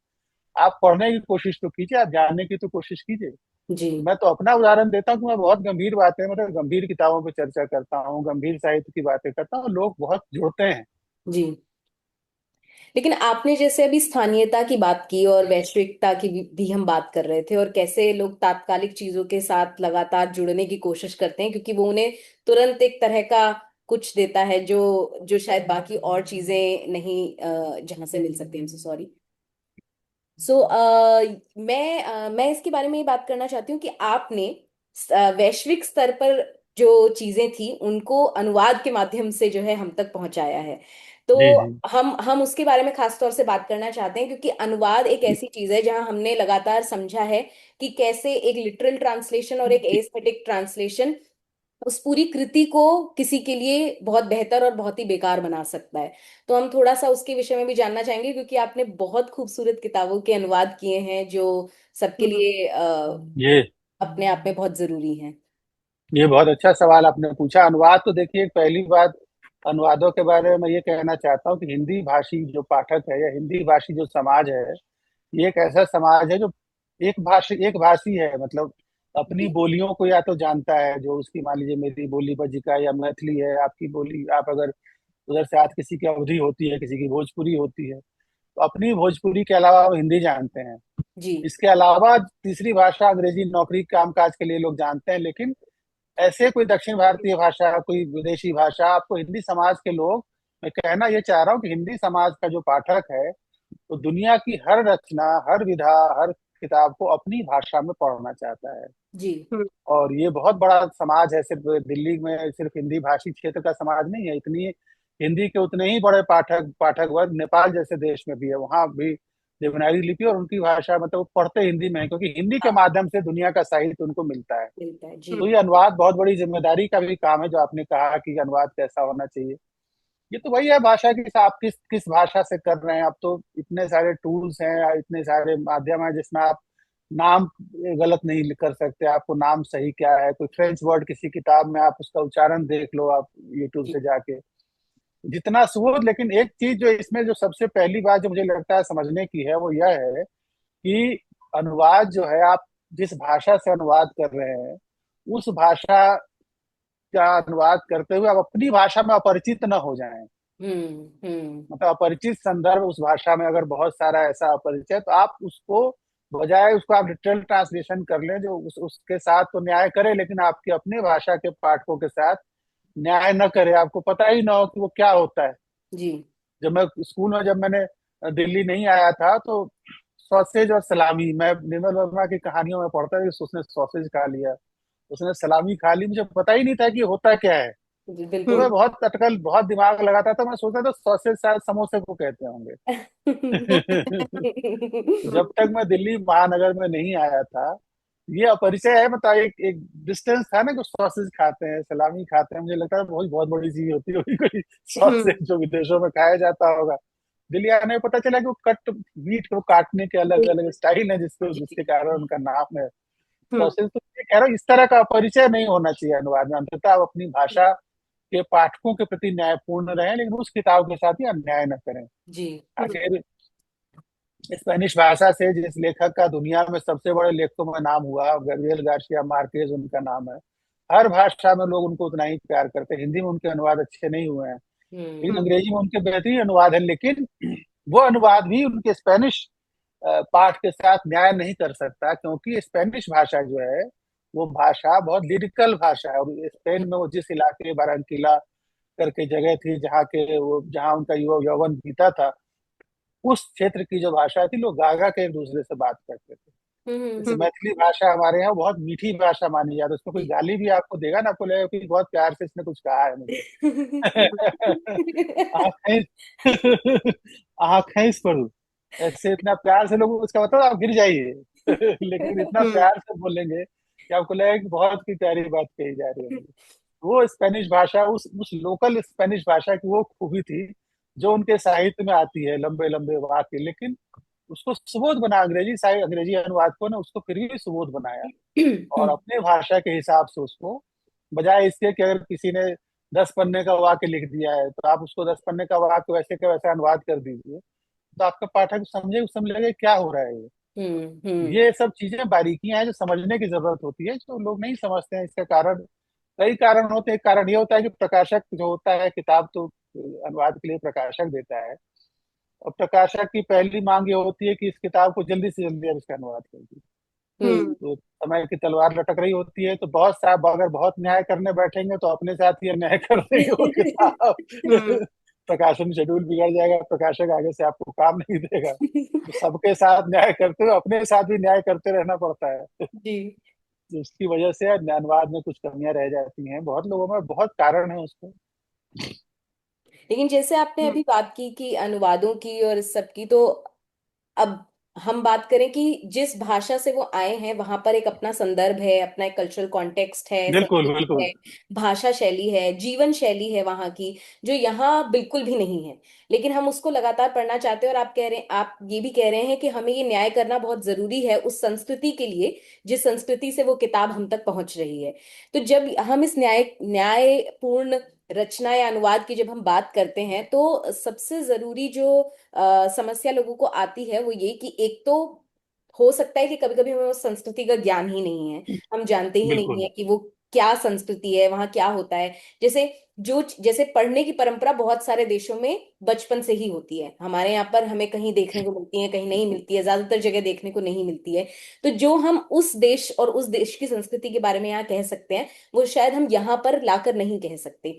आप पढ़ने की कोशिश तो कीजिए, आप जानने की तो कोशिश कीजिए। जी। मैं तो अपना उदाहरण देता हूँ कि मैं बहुत गंभीर बातें, मतलब गंभीर किताबों पे चर्चा करता हूँ, गंभीर साहित्य की बातें करता हूँ, लोग बहुत जुड़ते हैं। जी। लेकिन आपने जैसे अभी स्थानीयता की बात की और वैश्विकता की भी हम बात कर रहे थे, और कैसे लोग तात्कालिक चीजों के साथ लगातार जुड़ने की कोशिश करते हैं क्योंकि वो उन्हें तुरंत एक तरह का कुछ देता है जो जो शायद बाकी और चीजें नहीं, जहां से मिल सकती हैं। सॉरी। सो मैं इसके बारे में ये बात करना चाहती हूँ कि आपने वैश्विक स्तर पर जो चीजें थी उनको अनुवाद के माध्यम से जो है हम तक पहुंचाया है। तो जी जी। हम उसके बारे में खास तौर से बात करना चाहते हैं क्योंकि अनुवाद एक ऐसी चीज है जहां हमने लगातार समझा है कि कैसे एक लिटरल ट्रांसलेशन और एक एस्थेटिक ट्रांसलेशन उस पूरी कृति को किसी के लिए बहुत बेहतर और बहुत ही बेकार बना सकता है। तो हम थोड़ा सा उसके विषय में भी जानना चाहेंगे क्योंकि आपने बहुत खूबसूरत किताबों के अनुवाद किए हैं जो सबके हम्म। लिए ये अपने आप में बहुत जरूरी हैं। ये बहुत अच्छा सवाल आपने पूछा। अनुवाद तो देखिए, पहली बात, अनुवादों के बारे में मैं ये कहना चाहता हूँ कि हिंदी भाषी जो पाठक है या हिंदी भाषी जो समाज है, ये एक ऐसा समाज है जो एक भाषी है। मतलब अपनी जी। बोलियों को या तो जानता है, जो उसकी, मान लीजिए मेरी बोली बज्जिका या मैथिली है, आपकी बोली, आप अगर उधर से आज किसी की अवधी होती है, किसी की भोजपुरी होती है, तो अपनी भोजपुरी के अलावा वो हिंदी जानते हैं। जी। इसके अलावा तीसरी भाषा अंग्रेजी नौकरी कामकाज के लिए लोग जानते हैं। लेकिन ऐसे कोई दक्षिण भारतीय भाषा, कोई विदेशी भाषा, आपको हिंदी समाज के लोग, मैं कहना ये चाह रहा हूँ कि हिंदी समाज का जो पाठक है, तो दुनिया की हर रचना, हर विधा, हर किताब को अपनी भाषा में पढ़ना चाहता है। जी। हम्म। और ये बहुत बड़ा समाज है, सिर्फ दिल्ली में सिर्फ हिंदी भाषी क्षेत्र का समाज नहीं है। इतनी हिंदी के उतने ही बड़े पाठक पाठक वर्ग नेपाल जैसे देश में भी है, वहाँ भी देवनागरी लिपि और उनकी भाषा, मतलब वो पढ़ते हिंदी में है, क्योंकि हिंदी के हाँ, माध्यम से दुनिया का साहित्य उनको मिलता है। मिलता है। जी। हम्म। तो ये अनुवाद बहुत बड़ी जिम्मेदारी का भी काम है, जो आपने कहा कि अनुवाद कैसा होना चाहिए। ये तो वही है, भाषा की, आप किस किस भाषा से कर रहे हैं। अब तो इतने सारे टूल्स हैं, इतने सारे माध्यम हैं जिसमें आप नाम गलत नहीं कर सकते, आपको नाम सही क्या है, कोई फ्रेंच वर्ड किसी किताब में, आप उसका उच्चारण देख लो आप यूट्यूब जी। से जाके। जितना सुबोध, लेकिन एक चीज जो इसमें जो सबसे पहली बात जो मुझे लगता है समझने की है वो यह है कि अनुवाद जो है, आप जिस भाषा से अनुवाद कर रहे हैं उस भाषा का अनुवाद करते हुए आप अपनी भाषा में अपरिचित न हो जाएं। हम्म। मतलब अपरिचित संदर्भ उस भाषा में अगर बहुत सारा ऐसा अपरिचय है, तो आप उसको बजाय उसको आप लिटरल ट्रांसलेशन कर लें जो उसके साथ तो न्याय करे, लेकिन आपकी अपनी भाषा के पाठकों के साथ न्याय न करे, आपको पता ही ना हो कि वो क्या होता है। जी। जब मैं स्कूल में, जब मैंने दिल्ली नहीं आया था, तो सॉसेज और सलामी, मैं निर्मल वर्मा की कहानियों में पढ़ता था कि उसने सॉसेज खा लिया, उसने सलामी खा ली, मुझे पता ही नहीं था कि होता क्या है। जी, तो मैं बिल्कुल। बहुत अटकल, बहुत दिमाग लगाता था, मैं सोचता था सॉसेज शायद समोसे को कहते होंगे। जब तक मैं दिल्ली महानगर में नहीं आया था, ये अपरिचय है, मतलब एक एक डिस्टेंस था ना, कि सॉसेज खाते हैं, सलामी खाते हैं, मुझे लगता है बहुत बहुत बड़ी चीज होती होगी कोई हम्म। सॉसेज जो विदेशों में खाया जाता होगा। दिल्ली आने में पता चला कि वो कट मीट को काटने के अलग अलग स्टाइल है, जिसको जी। जिसके कारण उनका नाम है हम्म। सॉसेज। तो ये कह रहा हूँ, इस तरह का अपरिचय नहीं होना चाहिए अनुवाद में। अंततः आप अपनी भाषा के पाठकों के प्रति न्यायपूर्ण रहें, लेकिन उस किताब के साथ ही अन्याय न करें। जी। हम्म। आखिर स्पेनिश भाषा से जिस लेखक का दुनिया में सबसे बड़े लेखकों में नाम हुआ, गैब्रियल गार्सिया मार्केज उनका नाम है, हर भाषा में लोग उनको उतना ही प्यार करते हैं। हिंदी में उनके अनुवाद अच्छे नहीं हुए हैं, लेकिन हम्म। अंग्रेजी में उनके बेहतरीन अनुवाद है। लेकिन वो अनुवाद भी उनके स्पेनिश पाठ के साथ न्याय नहीं कर सकता, क्योंकि स्पेनिश भाषा जो है वो भाषा बहुत लिरिकल भाषा है। और स्पेन में वो जिस इलाके, बारांकीला करके जगह थी जहाँ के वो, जहाँ उनका युवा यौवन बीता था, उस क्षेत्र की जो भाषा थी, लोग गागा के एक दूसरे से बात करते थे। जैसे हम्म। मैथिली भाषा हमारे यहाँ बहुत मीठी भाषा मानी जाती है, उसमें कोई जी। गाली भी आपको देगा ना, आपको लगेगा कि बहुत प्यार से इसने कुछ कहा है मुझे। आँखें आँखें पर ऐसे इतना प्यार से लोग उसका मतलब आप गिर जाइए। लेकिन इतना हम्म। प्यार से बोलेंगे कि आपको लगेगा कि बहुत की प्यारी बात कही जा रही है मुझे। वो स्पेनिश भाषा, उस लोकल स्पेनिश भाषा की वो खूबी थी जो उनके साहित्य में आती है, लंबे लंबे वाक्य। लेकिन उसको सुबोध बना, अंग्रेजी साहित्य, अंग्रेजी अनुवाद को ने उसको फिर भी सुबोध बनाया, और अपने भाषा के हिसाब से उसको, बजाय इसके कि अगर किसी ने 10 पन्ने का वाक्य लिख दिया है तो आप उसको 10 पन्ने का वाक्य वैसे का वैसा अनुवाद कर दीजिए, तो आपका पाठक समझे, उस समय लगे क्या हो रहा है ये। हम्म। ये सब चीजें बारीकियां हैं जो समझने की जरूरत होती है, जो लोग नहीं समझते हैं। इसका कारण, कई कारण होते हैं। एक कारण ये होता है कि प्रकाशक जो होता है, किताब तो अनुवाद के लिए प्रकाशक देता है, और प्रकाशक की पहली मांग ये होती है कि इस किताब को जल्दी से जल्दी अब इसका अनुवाद कर दी। हम्म। तो समय की तलवार लटक रही होती है, तो बहुत साहब अगर बहुत न्याय करने बैठेंगे तो अपने साथ ही अन्याय कर देंगे वो किताब। हम्म। प्रकाशन शेड्यूल बिगड़ जाएगा, प्रकाशक आगे से आपको काम नहीं देगा। तो सबके साथ न्याय करते हुए अपने साथ भी न्याय करते रहना पड़ता है। जी। तो उसकी वजह से अनुवाद में कुछ कमियां रह जाती हैं, बहुत लोगों में, बहुत कारण है उसको। लेकिन जैसे आपने हम्म। अभी बात की कि अनुवादों की और इस सब की, तो अब हम बात करें कि जिस भाषा से वो आए हैं वहां पर एक अपना संदर्भ है, अपना एक कल्चरल कॉन्टेक्स्ट है, बिल्कुल संस्कृति बिल्कुल। है, भाषा शैली है, जीवन शैली है वहां की, जो यहाँ बिल्कुल भी नहीं है। लेकिन हम उसको लगातार पढ़ना चाहते हैं, और आप कह रहे हैं, आप ये भी कह रहे हैं कि हमें ये न्याय करना बहुत जरूरी है उस संस्कृति के लिए जिस संस्कृति से वो किताब हम तक पहुंच रही है। तो जब हम इस न्यायपूर्ण रचना या अनुवाद की जब हम बात करते हैं, तो सबसे जरूरी जो समस्या लोगों को आती है वो ये कि एक तो हो सकता है कि कभी कभी हमें उस संस्कृति का ज्ञान ही नहीं है, हम जानते ही नहीं बिल्कुल है कि वो क्या संस्कृति है, वहाँ क्या होता है। जैसे जैसे पढ़ने की परंपरा बहुत सारे देशों में बचपन से ही होती है, हमारे यहाँ पर हमें कहीं देखने को मिलती है, कहीं नहीं मिलती है, ज्यादातर जगह देखने को नहीं मिलती है। तो जो हम उस देश और उस देश की संस्कृति के बारे में यहाँ कह सकते हैं, वो शायद हम यहाँ पर लाकर नहीं कह सकते।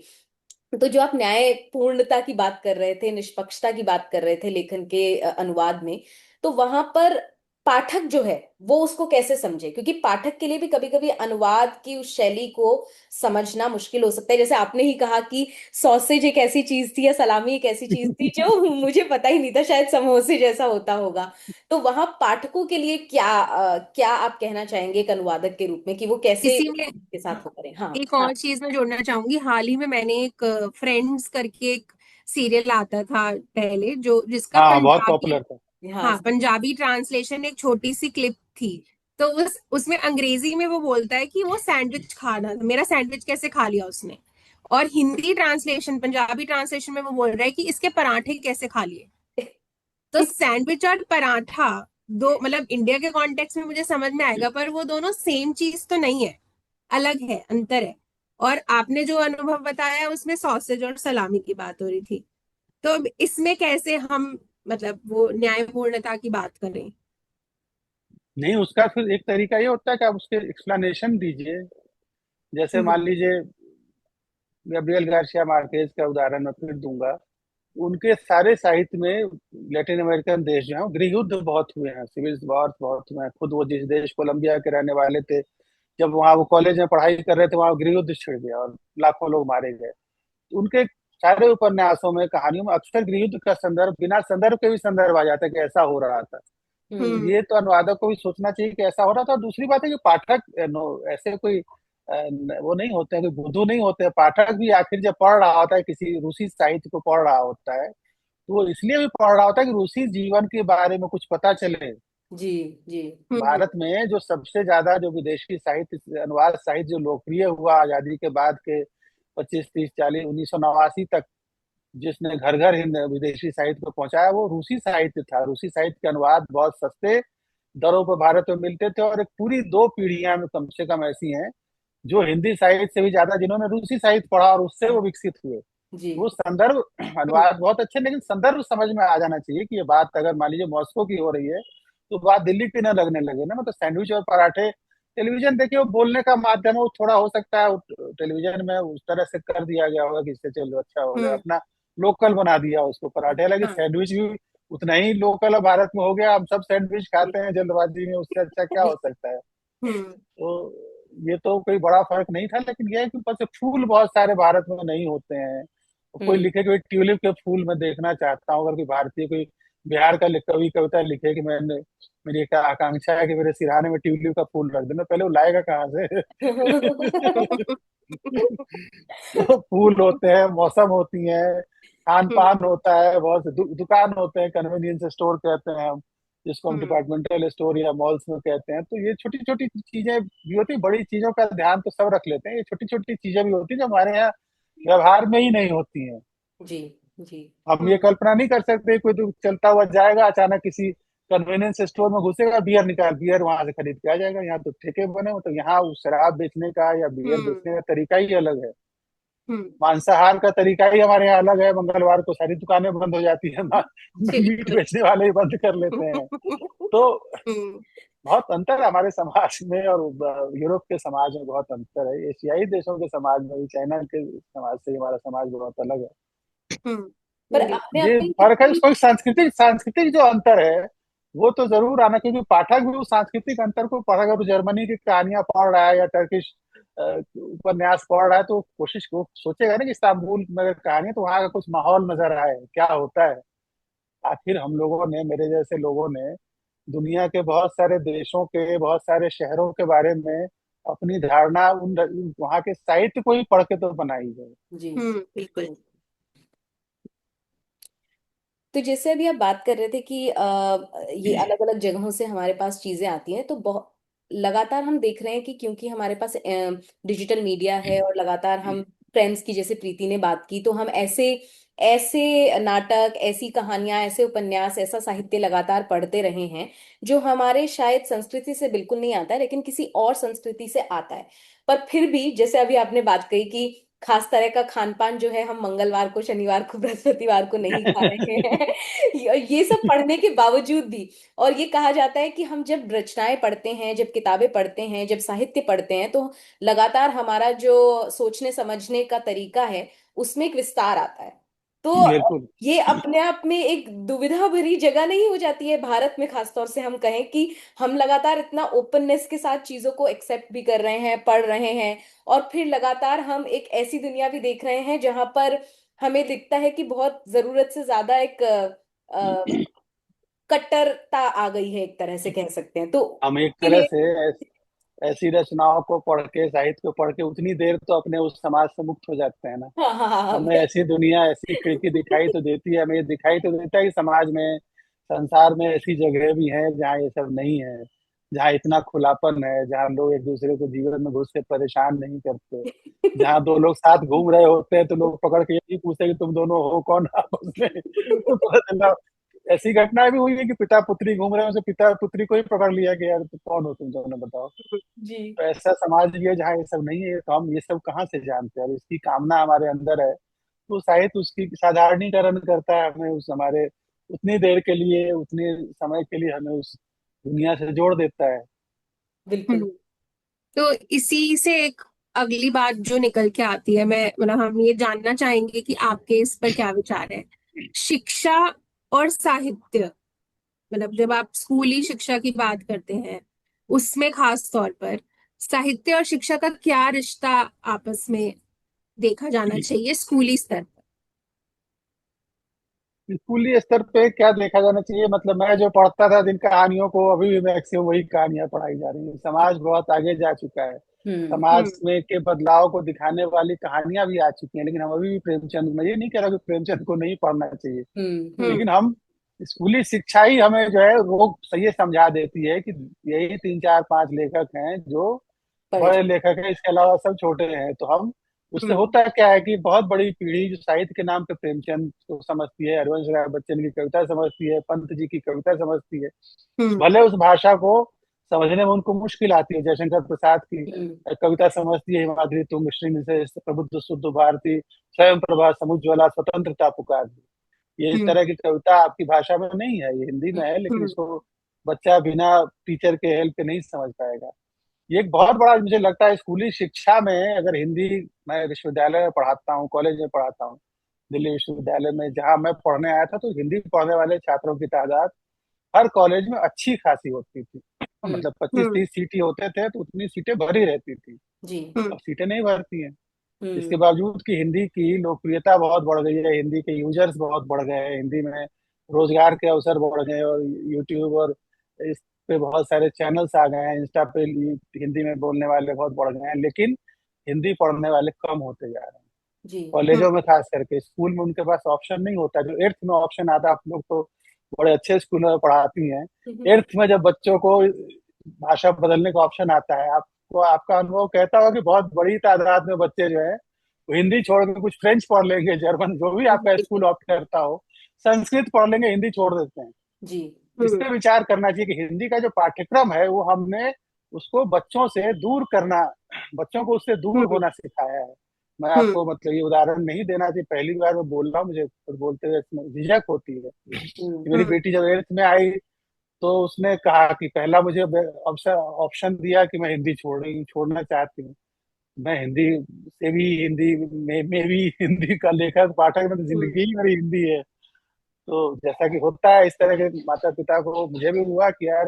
तो जो आप न्यायपूर्णता की बात कर रहे थे, निष्पक्षता की बात कर रहे थे लेखन के अनुवाद में, तो वहां पर पाठक जो है वो उसको कैसे समझे, क्योंकि पाठक के लिए भी कभी कभी अनुवाद की उस शैली को समझना मुश्किल हो सकता है। जैसे आपने ही कहा कि सॉसेज एक ऐसी चीज थी या सलामी एक ऐसी चीज थी जो मुझे पता ही नहीं था, शायद समोसे जैसा होता होगा। तो वहां पाठकों के लिए क्या आप कहना चाहेंगे एक अनुवादक के रूप में, कि वो कैसे इसी में के साथ वो करें? हाँ। एक हाँ। और चीज मैं जोड़ना चाहूंगी। हाल ही में मैंने एक फ्रेंड्स करके एक सीरियल आता था पहले, जो जिसका हाँ बहुत पंजाबी, पॉपुलर था। हाँ। हाँ, पंजाबी ट्रांसलेशन एक छोटी सी क्लिप थी। तो उस उसमें अंग्रेजी में वो बोलता है कि वो सैंडविच खाना, मेरा सैंडविच कैसे खा लिया उसने। और हिंदी ट्रांसलेशन, पंजाबी ट्रांसलेशन में वो बोल रहा है कि इसके पराठे कैसे खा लिए। तो सैंडविच और पराठा दो, मतलब इंडिया के कॉन्टेक्स्ट में मुझे समझ में आएगा, पर वो दोनों सेम चीज तो नहीं है, अलग है, अंतर है। और आपने जो अनुभव बताया उसमें सॉसेज और सलामी की बात हो रही थी, तो अब इसमें कैसे हम, मतलब वो न्यायपूर्णता की बात करें। नहीं, उसका फिर एक तरीका ये होता है कि आप उसके एक्सप्लेनेशन दीजिए। जैसे हम्म। मान लीजिए, गब्रियल गार्सिया मार्केज का उदाहरण मैं फिर दूंगा। उनके सारे साहित्य में लैटिन अमेरिकन देश जो है, गृह युद्ध बहुत हुए हैं, सिविल वॉर बहुत हुए हैं। खुद वो जिस देश कोलंबिया के रहने वाले थे, जब वहाँ वो कॉलेज में पढ़ाई कर रहे थे, वहाँ गृह युद्ध छिड़ गया और लाखों लोग मारे गए। तो उनके सारे उपन्यासों में, कहानियों में अक्सर गृह युद्ध का संदर्भ, बिना संदर्भ के भी संदर्भ आ जाता है कि ऐसा हो रहा था। तो हम्म हम्म। ये तो अनुवादक को भी सोचना चाहिए कि ऐसा हो रहा था। और दूसरी बात है कि पाठक ऐसे कोई वो नहीं होते हैं, कोई बुद्धू नहीं होते हैं। पाठक भी आखिर जब पढ़ रहा होता है, किसी रूसी साहित्य को पढ़ रहा होता है, तो वो इसलिए भी पढ़ रहा होता है कि रूसी जीवन के बारे में कुछ पता चले। जी जी हम्म। भारत में जो सबसे ज्यादा जो विदेशी साहित्य, अनुवाद साहित्य जो लोकप्रिय हुआ आजादी के बाद के 25 30 40 1989 तक, जिसने घर घर हिंद विदेशी साहित्य को पहुंचाया, वो रूसी साहित्य था। रूसी साहित्य के अनुवाद बहुत सस्ते दरों पर भारत में मिलते थे। और एक पूरी 2 पीढ़ियां में कम से कम ऐसी हैं जो हिंदी साहित्य से भी ज्यादा, जिन्होंने रूसी साहित्य पढ़ा और उससे वो विकसित हुए। जी वो संदर्भ, हम्म। अनुवाद बहुत अच्छे, लेकिन संदर्भ समझ में आ जाना चाहिए कि ये बात अगर मान लीजिए मॉस्को की हो रही है, तो बात दिल्ली की न लगने लगे ना। मतलब सैंडविच और पराठे, टेलीविजन देखिए, वो बोलने का माध्यम है, वो थोड़ा हो सकता है टेलीविजन में उस तरह से कर दिया गया होगा कि इससे चलो अच्छा हो गया, हम्म। अपना लोकल बना दिया उसको पराठे। हालांकि हाँ। सैंडविच भी उतना ही लोकल है भारत में, हो गया। हम सब सैंडविच खाते हैं जल्दबाजी में, उससे अच्छा क्या हो सकता है। हम्म। तो ये तो कोई बड़ा फर्क नहीं था। लेकिन यह है कि ऊपर से फूल बहुत सारे भारत में नहीं होते हैं। कोई हम्म लिखे कि ट्यूलिप के फूल मैं देखना चाहता हूँ, अगर कोई भारतीय, कोई बिहार का कवि कविता लिखे कि मैंने, मेरी एक आकांक्षा है कि मेरे सिरहाने में ट्यूलिप का फूल रख देना, पहले वो लाएगा कहाँ से? तो फूल होते हैं, मौसम होती है, खान हम्म। पान होता है, बहुत से दुकान होते हैं, कन्वीनियंस स्टोर कहते हैं हम, जिसको हम हम्म। डिपार्टमेंटल स्टोर या मॉल्स में कहते हैं। तो ये छोटी छोटी चीजें भी होती हैं। बड़ी चीजों का ध्यान तो सब रख लेते हैं, ये छोटी छोटी चीजें भी होती हैं जो हमारे यहाँ व्यवहार में ही नहीं होती हैं। जी जी हम ये हम्म। कल्पना नहीं कर सकते, कोई तो चलता हुआ जाएगा, अचानक किसी कन्वीनियंस स्टोर में घुसेगा, बियर निकाल, बियर वहां से खरीद के आ जाएगा। यहाँ तो ठेके बने हो, तो यहाँ उस शराब बेचने का या बियर हम्म। बेचने का तरीका ही अलग है। हम्म। मांसाहार का तरीका ही हमारे यहाँ अलग है। मंगलवार को सारी दुकानें बंद हो जाती है, मीट बिल्कुल। बेचने वाले ही बंद कर लेते हैं। तो हम्म। बहुत अंतर है हमारे समाज में और यूरोप के समाज में, बहुत अंतर है। एशियाई देशों के समाज में भी, चाइना के समाज से हमारा समाज बहुत अलग है। हम्म। पर तो अपने ये अपने फर्क है। कितनी कोई सांस्कृतिक सांस्कृतिक जो अंतर है, वो तो जरूर आना, क्योंकि पाठक भी उस सांस्कृतिक अंतर को पढ़, अगर वो जर्मनी की कहानियां पढ़ रहा है या टर्किश उपन्यास पढ़ रहा है, तो कोशिश को सोचेगा ना कि इस्तांबुल में अगर कहानी है तो वहाँ का कुछ माहौल नजर आए, क्या होता है। आखिर हम लोगों ने, मेरे जैसे लोगों ने, दुनिया के बहुत सारे देशों के बहुत सारे शहरों के बारे में अपनी धारणा वहाँ के साहित्य को ही पढ़ के तो बनाई है। जी बिल्कुल। तो जैसे अभी आप बात कर रहे थे कि ये अलग अलग जगहों से हमारे पास चीजें आती हैं, तो बहुत लगातार हम देख रहे हैं कि क्योंकि हमारे पास डिजिटल मीडिया है और लगातार हम फ्रेंड्स की, जैसे प्रीति ने बात की, तो हम ऐसे ऐसे नाटक, ऐसी कहानियां, ऐसे उपन्यास, ऐसा साहित्य लगातार पढ़ते रहे हैं जो हमारे शायद संस्कृति से बिल्कुल नहीं आता है, लेकिन किसी और संस्कृति से आता है। पर फिर भी जैसे अभी आपने बात कही कि खास तरह का खान पान जो है हम मंगलवार को, शनिवार को, बृहस्पतिवार को नहीं खा रहे हैं। ये सब पढ़ने के बावजूद भी, और ये कहा जाता है कि हम जब रचनाएं पढ़ते हैं, जब किताबें पढ़ते हैं, जब साहित्य पढ़ते हैं, तो लगातार हमारा जो सोचने समझने का तरीका है उसमें एक विस्तार आता है। तो बिल्कुल। ये अपने आप में एक दुविधा भरी जगह नहीं हो जाती है भारत में, खासतौर से हम कहें कि हम लगातार इतना ओपननेस के साथ चीजों को एक्सेप्ट भी कर रहे हैं, पढ़ रहे हैं, और फिर लगातार हम एक ऐसी दुनिया भी देख रहे हैं जहां पर हमें दिखता है कि बहुत जरूरत से ज्यादा एक कट्टरता आ गई है, एक तरह से कह सकते हैं, तो हम एक के तरह लिए। से ऐसी रचनाओं को पढ़ के, साहित्य को पढ़ के उतनी देर तो अपने उस समाज से मुक्त हो जाते हैं ना। हाँ हाँ हाँ हाँ, हमें ऐसी दुनिया, ऐसी खिड़की दिखाई तो देती है, हमें ये दिखाई तो देता है कि समाज में, संसार में ऐसी जगह भी है जहाँ ये सब नहीं है। जहाँ इतना खुलापन है, जहाँ लोग एक दूसरे को जीवन में घुस के परेशान नहीं करते, जहाँ दो लोग साथ घूम रहे होते हैं तो लोग पकड़ के यही पूछते हैं कि तुम दोनों हो कौन आपस में। तो पता चला ऐसी घटनाएं भी हुई है कि पिता पुत्री घूम रहे हैं, उसे पिता पुत्री को ही पकड़ लिया कि यार तो कौन हो तुम दोनों बताओ। जी। तो ऐसा समाज भी है जहाँ ये सब नहीं है, तो हम ये सब कहाँ से जानते हैं। और इसकी कामना हमारे अंदर है तो साहित्य उसकी साधारणीकरण करता है, हमें उस हमारे उतनी देर के लिए, उतने समय के लिए हमें उस दुनिया से जोड़ देता है। बिल्कुल। तो इसी से एक अगली बात जो निकल के आती है, मैं मतलब हम ये जानना चाहेंगे कि आपके इस पर क्या विचार है। शिक्षा और साहित्य, मतलब जब आप स्कूली शिक्षा की बात करते हैं, उसमें खास तौर पर साहित्य और शिक्षा का क्या रिश्ता आपस में देखा जाना चाहिए स्कूली स्तर पर। स्कूली स्तर पे क्या देखा जाना चाहिए, मतलब मैं जो पढ़ता था जिन कहानियों को, अभी भी मैक्सिमम वही कहानियां पढ़ाई जा रही है। समाज बहुत आगे जा चुका है, हम्म। हम्म। समाज में के बदलाव को दिखाने वाली कहानियां भी आ चुकी हैं, लेकिन हम अभी भी प्रेमचंद, मैं ये नहीं कह रहा कि प्रेमचंद को नहीं पढ़ना चाहिए, हम्म। हम्म। लेकिन हम स्कूली शिक्षा ही हमें जो है वो सही समझा देती है कि यही तीन चार पांच लेखक हैं जो पढ़ बड़े चुके। लेखक हैं, इसके अलावा सब छोटे हैं। तो हम उससे हम्म। होता क्या है कि बहुत बड़ी पीढ़ी जो साहित्य के नाम पे प्रेमचंद को समझती है, हरिवंश राय बच्चन की कविता समझती है, पंत जी की कविता समझती है, हम्म। भले उस भाषा को समझने में उनको मुश्किल आती है। जयशंकर प्रसाद की हम्म। कविता समझती है, हिमाद्री तुंग श्री से प्रबुद्ध शुद्ध भारती, स्वयं प्रभा समुज्ज्वला स्वतंत्रता पुकार। ये इस हम्म। तरह की कविता आपकी भाषा में नहीं है, ये हिंदी में है, लेकिन हम्म। इसको बच्चा बिना टीचर के हेल्प के नहीं समझ पाएगा। ये एक बहुत बड़ा मुझे लगता है स्कूली शिक्षा में, अगर हिंदी, मैं विश्वविद्यालय में पढ़ाता हूँ, कॉलेज में पढ़ाता हूँ, दिल्ली विश्वविद्यालय में जहाँ मैं पढ़ने आया था, तो हिंदी पढ़ने वाले छात्रों की तादाद हर कॉलेज में अच्छी खासी होती थी। हम्म। मतलब पच्चीस हम्म। तीस सीटें होते थे तो उतनी सीटें भरी रहती थी। जी। अब सीटें नहीं भरती हैं। इसके हम्म। बावजूद कि हिंदी की लोकप्रियता बहुत बढ़ गई है, हिंदी के यूजर्स बहुत बढ़ गए हैं, हिंदी में रोजगार के अवसर बढ़ गए हैं, और यूट्यूब और इस पे बहुत सारे चैनल्स आ गए हैं, इंस्टा पे हिंदी में बोलने वाले बहुत बढ़ गए हैं, लेकिन हिंदी पढ़ने वाले कम होते जा रहे हैं। जी। कॉलेजों में खास करके, स्कूल में उनके पास ऑप्शन नहीं होता। जो एट्थ में ऑप्शन आता है, आप लोग तो बड़े अच्छे स्कूलों में पढ़ाती हैं, एट्थ में जब बच्चों को भाषा बदलने का ऑप्शन आता है, आपको आपका अनुभव कहता होगा कि बहुत बड़ी तादाद में बच्चे जो है वो हिंदी छोड़ के कुछ फ्रेंच पढ़ लेंगे, जर्मन, जो भी आपका स्कूल ऑप्ट करता हो, संस्कृत पढ़ लेंगे, हिंदी छोड़ देते हैं। जी। इस हम्म। पे विचार करना चाहिए कि हिंदी का जो पाठ्यक्रम है वो हमने उसको बच्चों से दूर करना, बच्चों को उससे दूर हम्म। होना सिखाया है। मैं हम्म। आपको मतलब ये उदाहरण नहीं देना चाहिए, पहली बार मैं बोल रहा हूँ, मुझे खुद बोलते हुए इसमें झिझक होती है कि मेरी हम्म। बेटी जब एट्थ में आई तो उसने कहा कि पहला मुझे ऑप्शन ऑप्शन दिया कि मैं हिंदी छोड़ना चाहती हूँ। मैं हिंदी से भी, हिंदी में भी हिंदी का लेखक पाठक में, तो हम्म। जिंदगी ही मेरी हिंदी है। तो जैसा कि होता है इस तरह के माता पिता को, मुझे भी हुआ कि यार,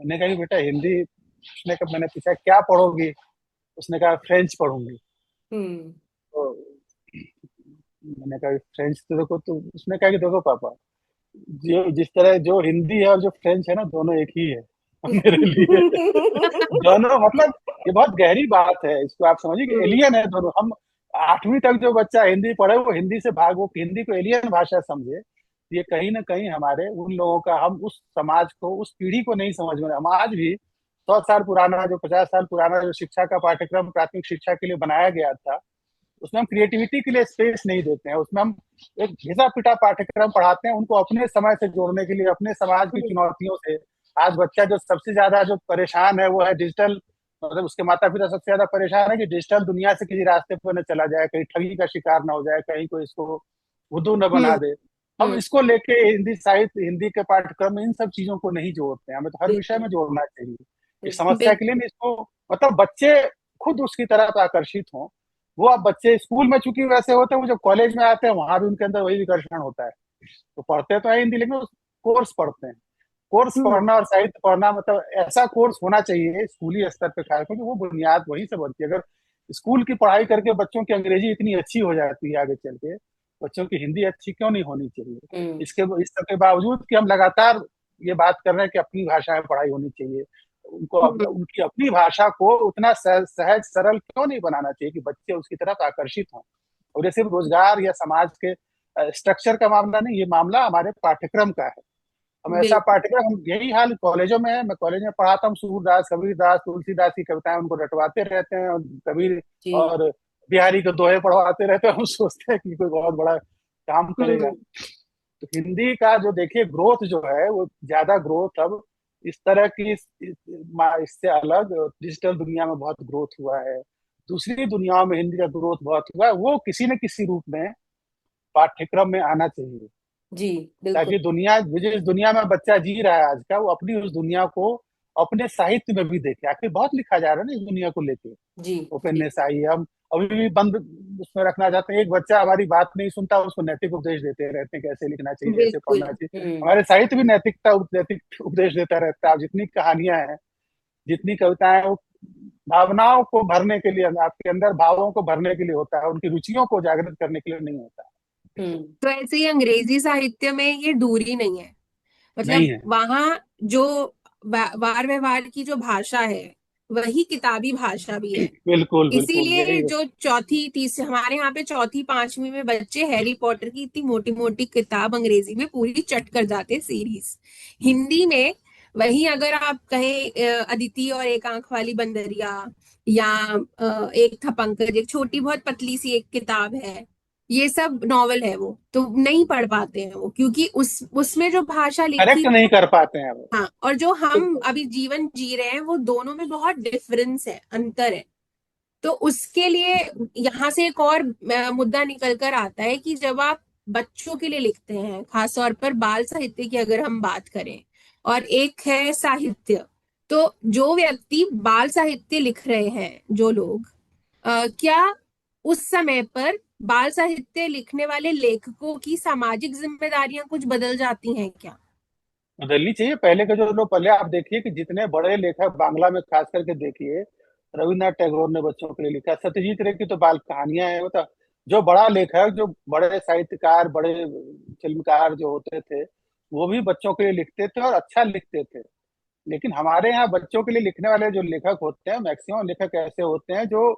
मैंने कहा कि बेटा हिंदी, उसने कहा, मैंने पूछा क्या पढ़ोगी, उसने कहा फ्रेंच पढ़ूंगी। हम्म। तो मैंने कहा फ्रेंच तो देखो, तो उसने कहा कि देखो पापा, जो जिस तरह जो हिंदी है और जो फ्रेंच है ना, दोनों एक ही है मेरे लिए। दोनों मतलब ये बहुत गहरी बात है, इसको आप समझिए कि हम्म। एलियन है दोनों। हम आठवीं तक जो बच्चा हिंदी पढ़े वो हिंदी से भाग, वो हिंदी को एलियन भाषा समझे, ये कहीं ना कहीं हमारे उन लोगों का, हम उस समाज को, उस पीढ़ी को नहीं समझ में। हम आज भी 100 साल पुराना, जो 50 साल पुराना जो शिक्षा का पाठ्यक्रम प्राथमिक शिक्षा के लिए बनाया गया था, उसमें हम क्रिएटिविटी के लिए स्पेस नहीं देते हैं। उसमें हम एक घिसा पिटा पाठ्यक्रम पढ़ाते हैं उनको अपने समय से जोड़ने के लिए, अपने समाज की चुनौतियों से। आज बच्चा जो सबसे ज्यादा जो परेशान है वो है डिजिटल, मतलब उसके माता पिता सबसे ज्यादा परेशान है कि डिजिटल दुनिया से किसी रास्ते पर न चला जाए, कहीं ठगी का शिकार न हो जाए, कहीं कोई इसको बुद्धू न बना हम्म। दे। हम हम्म। इसको लेके हिंदी साहित्य, हिंदी के पाठ्यक्रम में इन सब चीजों को नहीं जोड़ते हैं। हमें तो हर विषय बिल्कुल। में जोड़ना चाहिए। इस बिल्कुल। समस्या के लिए नहीं, इसको मतलब बच्चे खुद उसकी तरफ आकर्षित हों। वो अब बच्चे स्कूल में चूंकि वैसे होते हैं, वो जब कॉलेज में आते हैं वहां भी उनके अंदर वही विकर्षण होता है। तो पढ़ते तो है हिंदी, लेकिन कोर्स पढ़ते हैं। कोर्स हम्म। पढ़ना और साहित्य पढ़ना, मतलब ऐसा कोर्स होना चाहिए स्कूली स्तर पे, खास क्योंकि वो बुनियाद वहीं से बनती है। अगर स्कूल की पढ़ाई करके बच्चों की अंग्रेजी इतनी अच्छी हो जाती है, आगे चल के बच्चों की हिंदी अच्छी क्यों नहीं होनी चाहिए। हम्म। इस सब के बावजूद कि हम लगातार ये बात कर रहे हैं कि अपनी भाषा में पढ़ाई होनी चाहिए, उनको हम्म। उनकी अपनी भाषा को उतना सहज सरल क्यों नहीं बनाना चाहिए कि बच्चे उसकी तरफ आकर्षित हों। और ये सिर्फ रोजगार या समाज के स्ट्रक्चर का मामला नहीं, ये मामला हमारे पाठ्यक्रम का है। हमेशा बिल्कुल। पाठ्यक्रम, हम यही हाल कॉलेजों में है। मैं कॉलेज में पढ़ाता हूँ, सूरदास, कबीरदास, तुलसीदास की कविताएं उनको रटवाते रहते हैं, और कबीर जी। और बिहारी को दोहे पढ़वाते रहते हैं। हम सोचते हैं कि कोई बहुत बड़ा काम करेगा। हम्म। तो हिंदी का जो देखिए ग्रोथ जो है, वो ज्यादा ग्रोथ अब इस तरह की इससे अलग डिजिटल दुनिया में बहुत ग्रोथ हुआ है। दूसरी दुनियाओं में हिंदी का ग्रोथ बहुत हुआ है, वो किसी न किसी रूप में पाठ्यक्रम में आना चाहिए, जी बिल्कुल। ताकि दुनिया, जिस दुनिया में बच्चा जी रहा है आज का, वो अपनी उस दुनिया को अपने साहित्य में भी देखे। आखिर बहुत लिखा जा रहा है ना इस दुनिया को लेके, जी जी। ओपननेस आई है। हम अभी भी बंद उसमें रखना चाहते हैं। एक बच्चा हमारी बात नहीं सुनता, उसको नैतिक उपदेश देते रहते हैं, कैसे लिखना चाहिए, कैसे बिल्कुल। पढ़ना चाहिए। हमारे साहित्य भी नैतिक उपदेश देता रहता है। अब जितनी कहानियां हैं, जितनी कविताएं हैं, वो भावनाओं को भरने के लिए, आपके अंदर भावों को भरने के लिए होता है, उनकी रुचियों को जागृत करने के लिए नहीं होता। हम्म। तो ऐसे ही अंग्रेजी साहित्य में ये दूरी नहीं है। नहीं मतलब है। वहाँ जो वार व्यवहार की जो भाषा है, वही किताबी भाषा भी है। बिल्कुल बिल्कुल, इसीलिए यही है। जो चौथी तीसरी हमारे यहाँ पे चौथी पांचवी में बच्चे हैरी पॉटर की इतनी मोटी मोटी किताब अंग्रेजी में पूरी चट कर जाते सीरीज। हिंदी में वही अगर आप कहें अदिति और एक आंख वाली बंदरिया, या एक था पंकज, एक छोटी बहुत पतली सी एक किताब है, ये सब नॉवल है, वो तो नहीं पढ़ पाते हैं वो, क्योंकि उसमें जो भाषा लिखी करेक्ट नहीं कर पाते हैं वो। हाँ, और जो हम बिल्कुल। अभी जीवन जी रहे हैं, वो दोनों में बहुत डिफरेंस है, अंतर है। तो उसके लिए यहाँ से एक और मुद्दा निकल कर आता है कि जब आप बच्चों के लिए लिखते हैं, खासतौर पर बाल साहित्य की अगर हम बात करें, और एक है साहित्य, तो जो व्यक्ति बाल साहित्य लिख रहे हैं, जो लोग, क्या उस समय पर बाल साहित्य लिखने वाले लेखकों की सामाजिक जिम्मेदारियां कुछ बदल जाती हैं क्या? बदलनी चाहिए। पहले के जो लोग, पहले आप देखिए कि जितने बड़े लेखक बांग्ला में खास करके देखिए, रविन्द्रनाथ टैगोर ने बच्चों के लिए लिखा, सत्यजीत रे की तो बाल कहानियां हैं। मतलब जो बड़ा लेखक, जो बड़े साहित्यकार, बड़े फिल्मकार जो होते थे, वो भी बच्चों के लिए लिखते थे और अच्छा लिखते थे। लेकिन हमारे यहाँ बच्चों के लिए लिखने वाले जो लेखक होते हैं, मैक्सिमम लेखक ऐसे होते हैं जो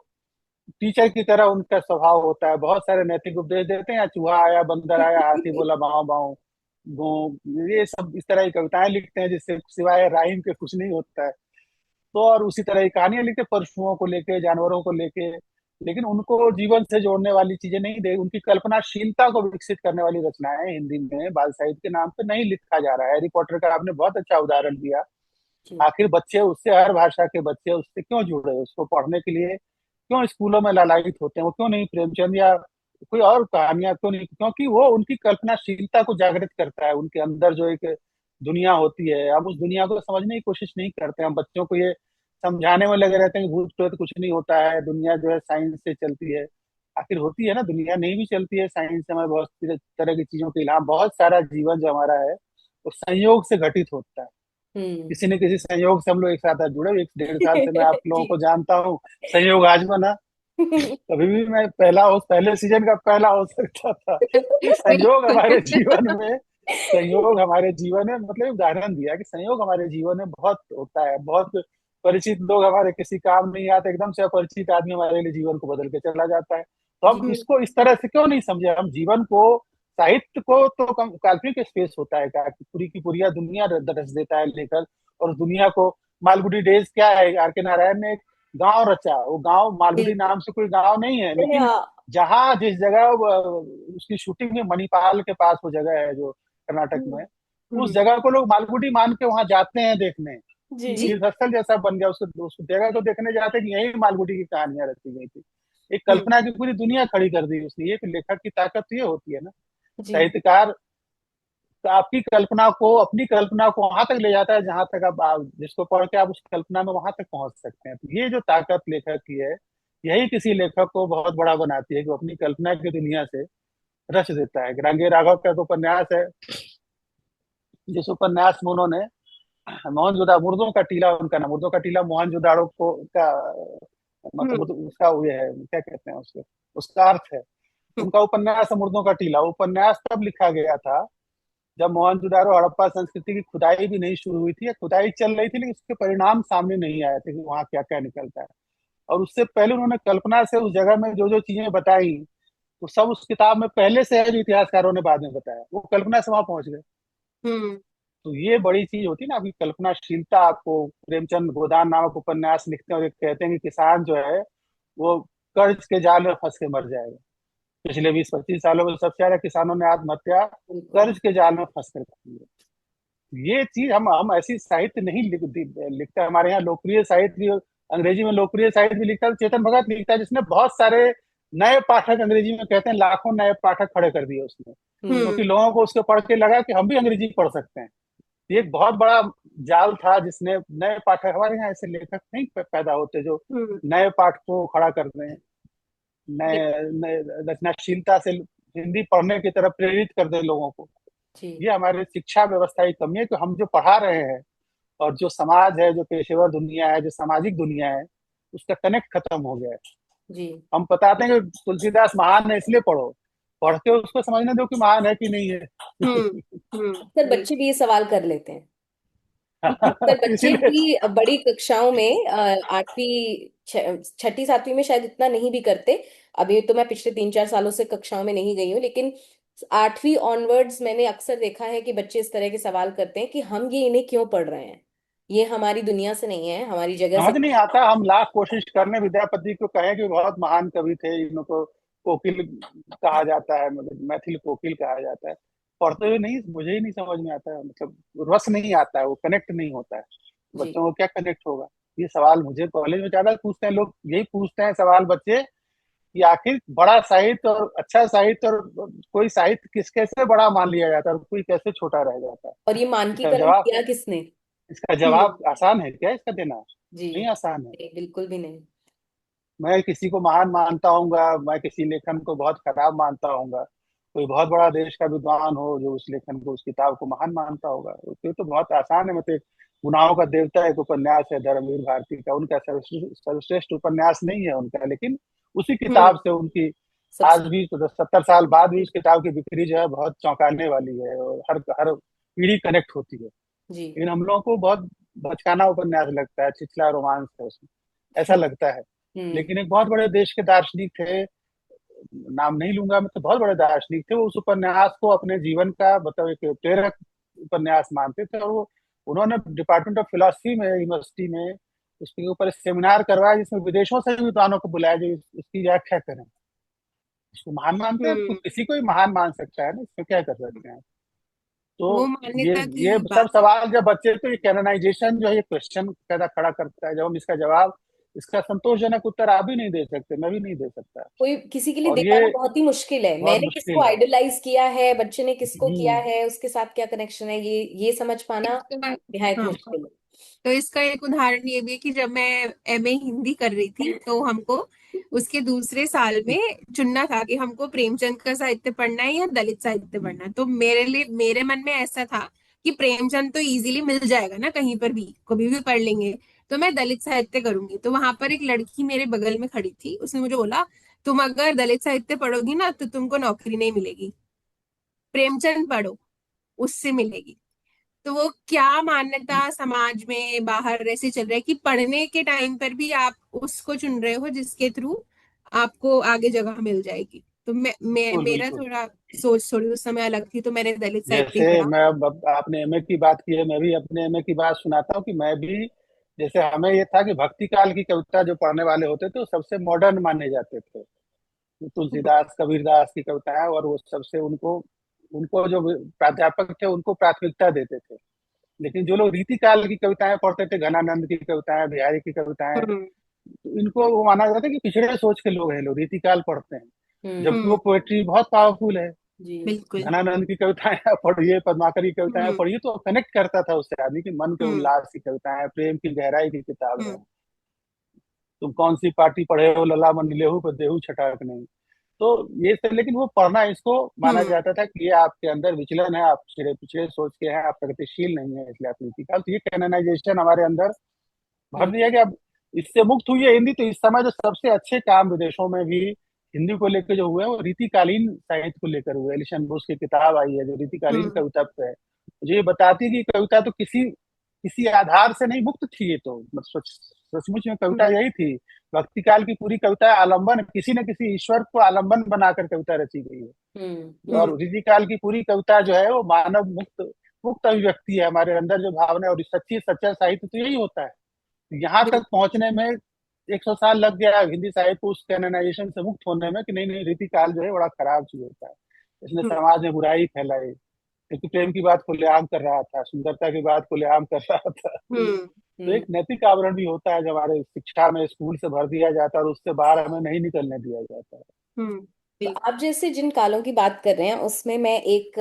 टीचर की तरह उनका स्वभाव होता है। बहुत सारे नैतिक उपदेश देते हैं, चूहा आया, बंदर आया, हाथी बोला बाव बाव गो, ये सब इस तरह की कविताएं लिखते हैं, जिससे सिवाय राइम के कुछ नहीं होता है। तो और उसी तरह की कहानियां लिखते हैं, पशुओं को लेके, जानवरों को लेके। लेकिन उनको जीवन से जोड़ने वाली चीजें नहीं दे, उनकी कल्पनाशीलता को विकसित करने वाली रचनाएं हिंदी में बाल साहित्य के नाम पे नहीं लिखा जा रहा है। हैरी पॉटर का आपने बहुत अच्छा उदाहरण दिया। जी। आखिर बच्चे उससे, हर भाषा के बच्चे उससे क्यों जुड़ रहे हैं? उसको पढ़ने के लिए क्यों स्कूलों में लालायित होते हैं? वो क्यों नहीं प्रेमचंद या कोई और कहानियां क्यों नहीं? क्योंकि वो उनकी कल्पनाशीलता को जागृत करता है। उनके अंदर जो एक दुनिया होती है, हम उस दुनिया को समझने की कोशिश नहीं करते। हम बच्चों को ये समझाने में लगे रहते हैं कि भूत प्रेत कुछ नहीं होता है, दुनिया जो है साइंस से चलती है। आखिर होती है ना, दुनिया नहीं भी चलती है साइंस से। हमें बहुत तरह की चीजों के अलावा बहुत सारा जीवन जो हमारा है, वो संयोग से घटित होता है। हम्म। किसी न किसी संयोग से हम लोग एक साथ आज जुड़े। 1 डेढ़ साल से मैं आप लोगों जी। को जानता हूँ। संयोग आज बना, कभी भी मैं पहला हो, पहले सीजन का पहला हो सकता था। ये संयोग हमारे बिल्कुल। जीवन में, संयोग हमारे जीवन में, मतलब उदाहरण दिया कि संयोग हमारे जीवन में बहुत होता है। बहुत परिचित लोग हमारे किसी काम नहीं आते, एकदम से अपरिचित आदमी हमारे लिए जीवन को बदल के चला जाता है। तो जी। हम इसको इस तरह से क्यों नहीं समझे? हम जीवन को, साहित्य को तो काल्पनिक स्पेस होता है क्या, कि पूरी की पूरी दुनिया रच देता है लेखक। और उस दुनिया को, मालगुडी डेज क्या है, आर के नारायण ने गांव रचा। वो गांव मालगुडी बिल्कुल। नाम से कोई गांव नहीं है, लेकिन हाँ। जहां जिस जगह उसकी शूटिंग में, मणिपाल के पास वो जगह है जो कर्नाटक हम्म। में, उस हम्म। जगह को लोग मालगुडी मान के वहां जाते हैं देखने। जी। जी। तीर्थ स्थल जैसा बन गया। उसको उस जगह को देखने जाते हैं कि यही मालगुडी की कहानियां रची गई थी। एक हम्म। कल्पना की पूरी दुनिया खड़ी कर दी उसने। ये कि लेखक की ताकत तो ये होती है ना, जी। साहित्यकार तो आपकी कल्पना को, अपनी कल्पना को वहां तक ले जाता है जहां तक जिसको पढ़ के आप उस कल्पना में वहां तक पहुंच सकते हैं। तो ये जो ताकत लेखक की है, यही किसी लेखक को बहुत बड़ा बनाती है, कि वो अपनी कल्पना की दुनिया से रच देता है। रंगे राघव का एक उपन्यास है, जिस उपन्यास में उन्होंने मोहनजोदाड़ो, मुर्दों का टीला उनका नाम, मुर्दों का टीला मोहनजोदाड़ो को का हम्म। मतलब उसका वो है, क्या कहते हैं उसको, उसका अर्थ है। उनका उपन्यास है मुर्दों का टीला। वो उपन्यास तब लिखा गया था जब मोहनजोदाड़ो हड़प्पा संस्कृति की खुदाई भी नहीं शुरू हुई थी, या खुदाई चल रही थी, लेकिन उसके परिणाम सामने नहीं आए थे कि वहाँ क्या क्या निकलता है। और उससे पहले उन्होंने कल्पना से उस जगह में जो जो चीजें बताई, वो सब उस किताब में पहले से है, जो इतिहासकारों ने बाद में बताया। वो कल्पना से वहां पहुंच गए। हम्म। तो ये बड़ी चीज होती है ना, आपकी कल्पनाशीलता। आपको प्रेमचंद गोदान नामक उपन्यास लिखते हैं और ये कहते हैं कि किसान जो है वो कर्ज के जाल में फंस के मर जाएगा। पिछले 20-25 सालों में सबसे ज्यादा किसानों ने आत्महत्या बिल्कुल। कर्ज के जाल में फंस कर की है। ये चीज हम ऐसी साहित्य नहीं लिखते। हमारे यहाँ लोकप्रिय साहित्य भी, अंग्रेजी में लोकप्रिय साहित्य भी लिखता है, चेतन भगत लिखता है, जिसने बहुत सारे नए पाठक, अंग्रेजी में कहते हैं लाखों नए पाठक खड़े कर दिए उसने, हम्म। क्योंकि लोगों को उसके पढ़ के लगा कि हम भी अंग्रेजी पढ़ सकते हैं। ये एक बहुत बड़ा जाल था जिसने नए पाठक, हमारे यहाँ ऐसे लेखक नहीं पैदा होते जो हम्म। नए पाठकों को खड़ा कर दें, बिल- नए नए रचनाशीलता से हिंदी पढ़ने की तरफ प्रेरित कर दें लोगों को। जी। ये हमारे शिक्षा व्यवस्था की कमी है कि हम जो पढ़ा रहे हैं और जो समाज है, जो पेशेवर दुनिया है, जो सामाजिक दुनिया है, उसका कनेक्ट खत्म हो गया है। जी। हम बताते हैं कि तुलसीदास महान है इसलिए पढ़ो, पढ़ के उसको समझने दो कि महान है कि नहीं है। हम्म। अक्सर बच्चे भी ये सवाल कर लेते हैं। अक्सर बच्चे इसीलिए भी बड़ी कक्षाओं में आठवीं छठी सातवीं में शायद इतना नहीं भी करते। अभी तो मैं पिछले 3-4 सालों से कक्षाओं में नहीं गई हूँ, लेकिन आठवीं ऑनवर्ड्स मैंने अक्सर देखा है कि बच्चे इस तरह के सवाल करते हैं कि हम ये इन्हें क्यों पढ़ रहे हैं, ये हमारी दुनिया से नहीं है, हमारी जगह से। समझ नहीं आता। हम लाख कोशिश करने विद्यापति को कहें कि बहुत महान कवि थे, इनको कोकिल कहा जाता है, मतलब मैथिल कोकिल कहा जाता है, पढ़ते हुए नहीं, मुझे ही नहीं समझ में आता है, मतलब रस नहीं आता है, वो कनेक्ट नहीं होता है। जी। बच्चों को क्या कनेक्ट होगा? ये सवाल मुझे कॉलेज में ज्यादा पूछते हैं लोग, यही पूछते हैं सवाल बच्चे कि आखिर बड़ा साहित्य और अच्छा साहित्य और कोई साहित्य किस कैसे बड़ा मान लिया जाता है और कोई कैसे छोटा रह जाता है। और ये इसका मानकीकरण जवाब किया किसने? इसका हम्म। जवाब आसान है क्या इसका देना? जी। नहीं आसान है। नहीं, बिल्कुल भी नहीं। मैं किसी को महान मानता हूँगा, मैं किसी लेखन को बहुत खराब मानता हूँगा, कोई बहुत बड़ा देश का विद्वान हो जो उस लेखन को, उस किताब को महान मानता होगा, तो ये तो बहुत आसान है। मतलब एक गुनाहों का देवता एक उपन्यास है धर्मवीर भारती का, उनका सर्वश्रेष्ठ उपन्यास नहीं है उनका, लेकिन उसी किताब हम्म। से उनकी आज सबसे। भी 70 साल बाद भी उस किताब की बिक्री जो है बहुत चौंकाने वाली है और हर हर पीढ़ी कनेक्ट होती है। जी। लेकिन हम लोगों को बहुत बचकाना उपन्यास लगता है, छिछला रोमांस है उसमें, ऐसा लगता है। हम्म। लेकिन एक बहुत बड़े देश के दार्शनिक थे, नाम नहीं लूंगा मैं, तो बहुत बड़े दार्शनिक थे, वो उस उपन्यास को अपने जीवन का मतलब एक प्रेरक उपन्यास मानते थे, और वो उन्होंने डिपार्टमेंट ऑफ फिलोसफी में, यूनिवर्सिटी में उसके ऊपर सेमिनार करवाया जिसमें विदेशों से भी विद्वानों को बुलाया जो उसकी व्याख्या करें। उसको महान मानते हैं तो हम्म। किसी को भी महान मान सकता है ना, इसमें क्या कर सकते हैं। तो वो ये मान्यता की ये सब बात है। सवाल जब बच्चे, तो ये कैनोनाइजेशन जो है ये क्वेश्चन पैदा खड़ा करता है, जब हम इसका जवाब, इसका संतोषजनक उत्तर आप भी नहीं दे सकते, मैं भी नहीं दे सकता। कोई किसी के लिए और दे ये पाना बहुत ही मुश्किल है, बहुत मैंने किसको मुश्किल है। आइडलाइज किया है, बच्चे ने किसको किया हम्म। है, उसके साथ क्या कनेक्शन है, ये समझ पाना इसका निहायत हाँ, मुश्किल है। तो इसका एक उदाहरण ये भी है कि जब मैं एमए हिंदी कर रही थी तो हमको उसके दूसरे साल में चुनना था कि हमको प्रेमचंद का साहित्य पढ़ना है या दलित साहित्य पढ़ना है। तो मेरे लिए, मेरे मन में ऐसा था कि प्रेमचंद तो इजीली मिल जाएगा ना, कहीं पर भी कभी भी पढ़ लेंगे, तो मैं दलित साहित्य करूंगी। तो वहां पर एक लड़की मेरे बगल में खड़ी थी, उसने मुझे बोला तुम अगर दलित साहित्य पढ़ोगी ना तो तुमको नौकरी नहीं मिलेगी, प्रेमचंद पढ़ो, उससे मिलेगी। तो वो क्या मान्यता समाज में बाहर ऐसे चल रहा है कि पढ़ने के टाइम पर भी आप उसको चुन रहे हो जिसके थ्रू आपको आगे जगह मिल जाएगी। तो मैं बिल्कुल मेरा बिल्कुल। थोड़ा सोच थोड़ी उस समय अलग थी, तो मैंने दलित साहित्य जैसे ही पढ़ा। मैं अब आपने एमए की बात की है, मैं भी अपने एमए की बात सुनाता हूँ कि मैं भी, जैसे हमें ये था कि भक्ति काल की कविता जो पढ़ने वाले होते थे वो सबसे मॉडर्न माने जाते थे, तुलसीदास कबीरदास की कविताएं, और वो सबसे उनको उनको जो प्राध्यापक थे उनको प्राथमिकता देते थे। लेकिन जो लोग रीतिकाल की कविताएं पढ़ते थे, घनानंद की कविताएं, बिहारी की कविताएं, हम्म। तो इनको वो माना जाता है कि पिछड़े सोच के लोग हैं, लोग रीतिकाल पढ़ते हैं, हम्म। जबकि वो हम्म। पोएट्री बहुत पावरफुल है। जी। बिल्कुल। घनानंद की कविताएं पढ़िए, पद्माकर की कविताएं हम्म। पढ़िए, तो कनेक्ट करता था उससे आदमी के मन के हम्म। उल्लास की कविताएं, प्रेम की गहराई की किताब है। हम्म। तुम कौन सी पार्टी पढ़े हो लला मन लेहू पर देहू छटाक नहीं। तो ये सब, लेकिन वो पढ़ना, इसको माना हम्म। जाता था कि ये आपके अंदर विचलन है, आप पिछड़े पिछड़े सोच के हैं, आप प्रगतिशील नहीं है, इसलिए आप नीतिकाल, तो ये कैनोनाइजेशन हमारे अंदर भर हम्म। दिया कि अब इससे मुक्त हुई है हिंदी। तो इस समय जो सबसे अच्छे काम विदेशों में भी हिंदी को लेकर जो हुए हैं वो रीतिकालीन साहित्य को लेकर हुए। एलिशन बुश की किताब आई है जो रीतिकालीन हम्म। कविता पे है, जो ये बताती है कि कविता तो किसी किसी आधार से नहीं मुक्त थी, ये तो मतलब सचमुच में कविता हम्म। यही थी। भक्ति काल की पूरी कविता आलंबन, किसी न किसी ईश्वर को आलंबन बनाकर कविता रची गई है। हम्म। हम्म। और ऋषि काल की पूरी कविता जो है वो मानव मुक्त मुक्त अभिव्यक्ति है हमारे अंदर जो भावना है, और सच्ची सच्चा साहित्य तो यही होता है। यहाँ तक पहुंचने में 100 साल लग गया हिंदी साहित्य को उस कैननाइजेशन से मुक्त होने में कि नहीं नहीं, रीतिकाल जो है बड़ा खराब चीज होता है, इसने हम्म समाज में बुराई फैलाई, क्योंकि प्रेम की बात खुलेआम कर रहा था, सुंदरता की बात खुलेआम कर रहा था। हम्म हम्म तो एक नैतिक आवरण भी होता है जब हमारे शिक्षा में स्कूल से भर दिया जाता है और उससे बाहर हमें नहीं निकलने दिया जाता है। तो बिल्कुल। आप जैसे जिन कालों की बात कर रहे हैं उसमें मैं एक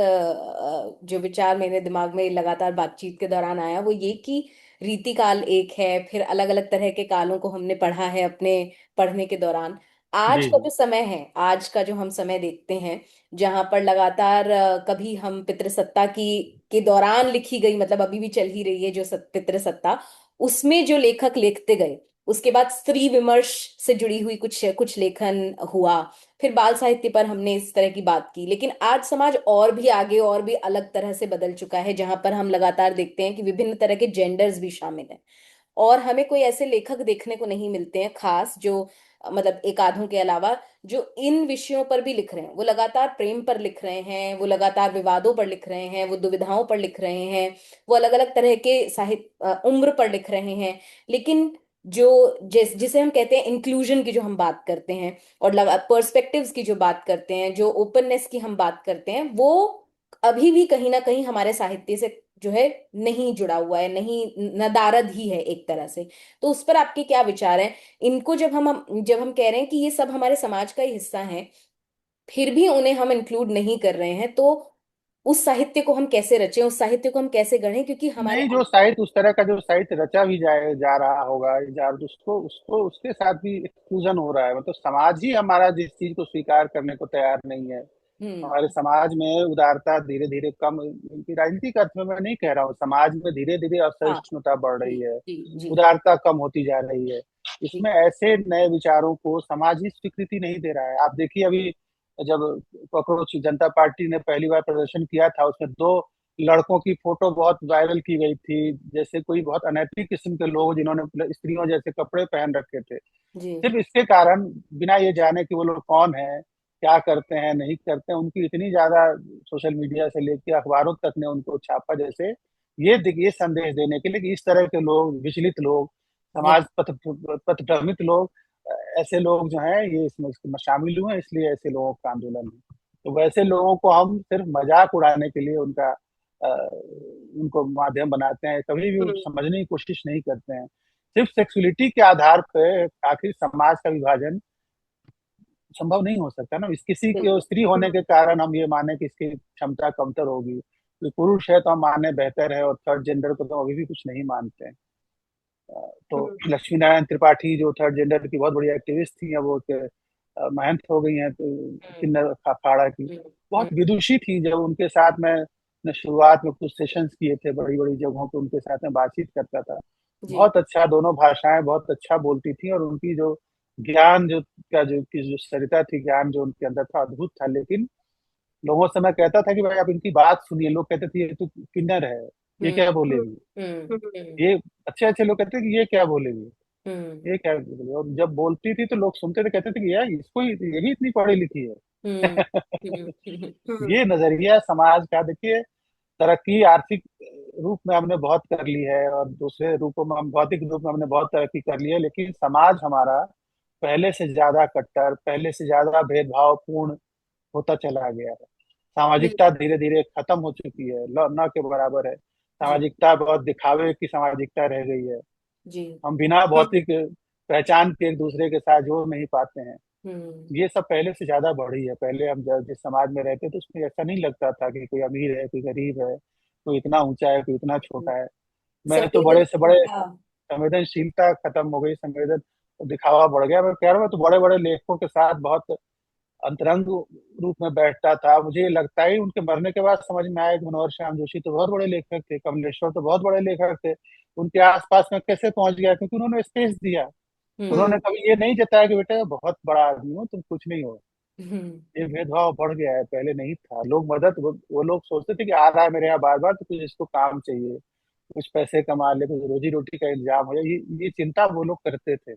जो विचार मेरे दिमाग में लगातार बातचीत के दौरान आया वो ये कि रीति काल एक है, फिर अलग अलग तरह के कालों को हमने पढ़ा है अपने पढ़ने के दौरान। आज जी का जी जो समय है, आज का जो हम समय देखते हैं जहां पर लगातार कभी हम पितृसत्ता की के दौरान लिखी गई, मतलब अभी भी चल ही रही है जो पितृसत्ता, उसमें जो लेखक लिखते गए, उसके बाद स्त्री विमर्श से जुड़ी हुई कुछ कुछ लेखन हुआ, फिर बाल साहित्य पर हमने इस तरह की बात की। लेकिन आज समाज और भी आगे और भी अलग तरह से बदल चुका है जहां पर हम लगातार देखते हैं कि विभिन्न तरह के जेंडर्स भी शामिल हैं, और हमें कोई ऐसे लेखक देखने को नहीं मिलते हैं खास जो मतलब एक आधों के अलावा जो इन विषयों पर भी लिख रहे हैं। वो लगातार प्रेम पर लिख रहे हैं, वो लगातार विवादों पर लिख रहे हैं, वो दुविधाओं पर लिख रहे हैं, वो अलग अलग तरह के साहित्य उम्र पर लिख रहे हैं। लेकिन जो जिसे हम कहते हैं इंक्लूजन की जो हम बात करते हैं और पर्सपेक्टिव्स की जो बात करते हैं, जो ओपननेस की हम बात करते हैं, वो अभी भी कहीं ना कहीं हमारे साहित्य से जो है नहीं जुड़ा हुआ है, नहीं, नदारद ही है एक तरह से। तो उस पर आपके क्या विचार हैं? इनको जब हम कह रहे हैं कि ये सब हमारे समाज का ही हिस्सा है, फिर भी उन्हें हम इंक्लूड नहीं कर रहे हैं, तो उस साहित्य को हम कैसे रचें, उस साहित्य को हम कैसे गढ़ें, क्योंकि हमारे नहीं, जो साहित्य उस तरह का जो साहित्य रचा भी जाए जा रहा होगा जा उसको उसको उसके साथ भी एक्सक्लूजन हो रहा है, मतलब समाज ही हमारा जिस चीज को स्वीकार करने को तैयार नहीं है। हम्म। हमारे समाज में उदारता धीरे धीरे कम, राजनीतिक अर्थ में मैं नहीं कह रहा हूँ, समाज में धीरे धीरे हाँ। असहिष्णुता बढ़ जी रही है, जी जी उदारता कम होती जा रही है। जी इसमें ऐसे नए विचारों को समाज ही स्वीकृति नहीं दे रहा है। आप देखिए अभी जब कॉकरोच जनता पार्टी ने पहली बार प्रदर्शन किया था, उसमें दो लड़कों की फोटो बहुत वायरल की गई थी, जैसे कोई बहुत अनैतिक किस्म के लोग जिन्होंने स्त्रियों जैसे कपड़े पहन रखे थे, जी सिर्फ इसके कारण, बिना ये जाने कि वो लोग कौन है, क्या करते हैं नहीं करते हैं, उनकी इतनी ज्यादा सोशल मीडिया से लेके अखबारों तक ने उनको छापा, जैसे ये संदेश देने के लिए कि इस तरह के लोग, विचलित लोग, जी समाज पथभ्रमित लोग, ऐसे लोग जो हैं ये इसमें शामिल हुए हैं, इसलिए ऐसे लोगों का आंदोलन है। तो वैसे लोगों को हम सिर्फ मजाक उड़ाने के लिए उनका उनको माध्यम बनाते हैं, कभी भी हम्म समझने की कोशिश नहीं करते हैं। सिर्फ सेक्सुअलिटी के आधार पर आखिर समाज का विभाजन संभव नहीं हो सकता ना। इस किसी के बिल्कुल। स्त्री होने हम्म के कारण हम ये माने कि इसकी क्षमता कमतर होगी, कोई पुरुष है तो हम माने बेहतर है, और थर्ड जेंडर को तो अभी भी कुछ नहीं मानते हैं। तो हम्म लक्ष्मी नारायण त्रिपाठी जो थर्ड जेंडर की बहुत बड़ी एक्टिविस्ट थी, अब वो महंत हो गई हैं, तो हम्म किन्नर अखाड़ा की हम्म बहुत हम्म, विदुषी थी। जब उनके साथ मैं शुरुआत में कुछ सेशंस किए थे बड़ी बड़ी जगहों पे, उनके साथ में बातचीत करता था, जी बहुत अच्छा, दोनों भाषाएं बहुत अच्छा बोलती थी, और उनकी जो ज्ञान जो का जो की जो सरिता थी, ज्ञान जो उनके अंदर था अद्भुत था। लेकिन लोगों से मैं कहता था कि भाई आप इनकी बात सुनिए, लोग कहते थे ये तो किन्नर है, ये हम्म क्या हम्म बोलेगी, हम्म ये अच्छे अच्छे लोग कहते थे कि ये क्या बोलेगी, हम्म ये क्या बोलेगी, और जब बोलती थी तो लोग सुनते थे, कहते थे कि यार इसको यही इतनी पढ़ी लिखी हम्म है। हम्म ये नजरिया समाज का, देखिए, तरक्की आर्थिक रूप में हमने बहुत कर ली है, और दूसरे रूपों में हम भौतिक रूप में हमने बहुत तरक्की कर ली है, लेकिन समाज हमारा पहले से ज्यादा कट्टर, पहले से ज्यादा भेदभाव पूर्ण होता चला गया है। सामाजिकता बिल्कुल। धीरे धीरे खत्म हो चुकी है, न के बराबर है। जी सामाजिकता बहुत दिखावे की सामाजिकता रह गई है। जी हम बिना हम्म भौतिक पहचान के एक दूसरे के साथ जोड़ नहीं पाते हैं। हम्म ये सब पहले से ज्यादा बढ़ी है। पहले हम जिस समाज में रहते तो उसमें ऐसा नहीं लगता था कि कोई अमीर है कोई गरीब है, कोई इतना ऊंचा है कोई इतना हम्म। छोटा है। मैं तो बड़े से बड़े, संवेदनशीलता। संवेदनशीलता खत्म हो गई, संवेदन दिखावा बढ़ गया। मैं कह रहा हूँ, मैं तो बड़े बड़े लेखकों के साथ बहुत अंतरंग रूप में बैठता था। मुझे ये लगता ही उनके मरने के बाद समझ में आया कि मनोहर श्याम जोशी तो बहुत बड़े लेखक थे, कमलेश्वर तो बहुत बड़े लेखक थे। उनके आसपास में कैसे पहुंच गया? क्योंकि उन्होंने स्पेस दिया। उन्होंने हम्म कभी ये नहीं जताया कि बेटा बहुत बड़ा आदमी हो तुम, कुछ नहीं हो। हम्म ये भेदभाव बढ़ गया है, पहले नहीं था। लोग वो लोग सोचते थे कि आ रहा है मेरे यहाँ बार बार तो कुछ इसको काम चाहिए, कुछ पैसे कमा ले, कुछ रोजी रोटी का इंतजाम हो जाए, ये चिंता वो लोग करते थे।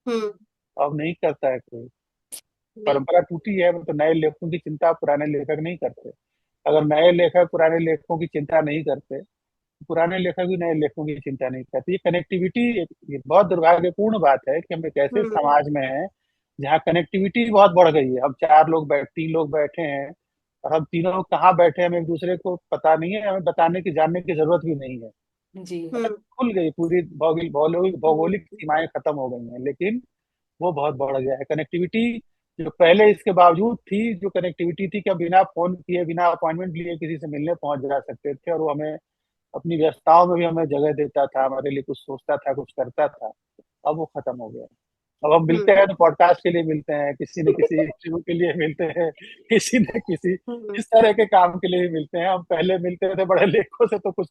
हम्म अब नहीं करता है कोई। बिल्कुल। परंपरा टूटी है, तो नए लेखकों की चिंता पुराने लेखक नहीं करते। अगर नए लेखक पुराने लेखकों की चिंता नहीं करते, पुराने लेखक भी नए लेखकों की चिंता नहीं करते। ये कनेक्टिविटी, ये बहुत दुर्भाग्यपूर्ण बात है कि हम एक ऐसे हम्म। समाज में हैं जहाँ कनेक्टिविटी बहुत बढ़ गई है। हम चार लोग बैठ तीन लोग बैठे हैं, और हम तीनों कहाँ बैठे हैं हमें एक दूसरे को पता नहीं है, हमें बताने की जानने की जरूरत भी नहीं है। जी। हम्म। खुल गई पूरी भौगोलिक भौगोलिक हम्म। भौगोलिक सीमाएं खत्म हो गई हैं, लेकिन वो बहुत बढ़ गया है कनेक्टिविटी। जो पहले इसके बावजूद थी, जो कनेक्टिविटी थी कि हम बिना फोन किए बिना अपॉइंटमेंट लिए किसी से मिलने पहुंच जा सकते थे, और वो हमें अपनी व्यस्तताओं में भी हमें जगह देता था, हमारे लिए कुछ सोचता था, कुछ करता था। अब वो खत्म हो गया। अब हम मिलते हम्म। हैं तो पॉडकास्ट के लिए मिलते हैं, किसी न किसी इंटरव्यू के लिए मिलते हैं, किसी न किसी हम्म। इस तरह के काम के लिए भी मिलते हैं। हम पहले मिलते थे बड़े लेखकों से तो कुछ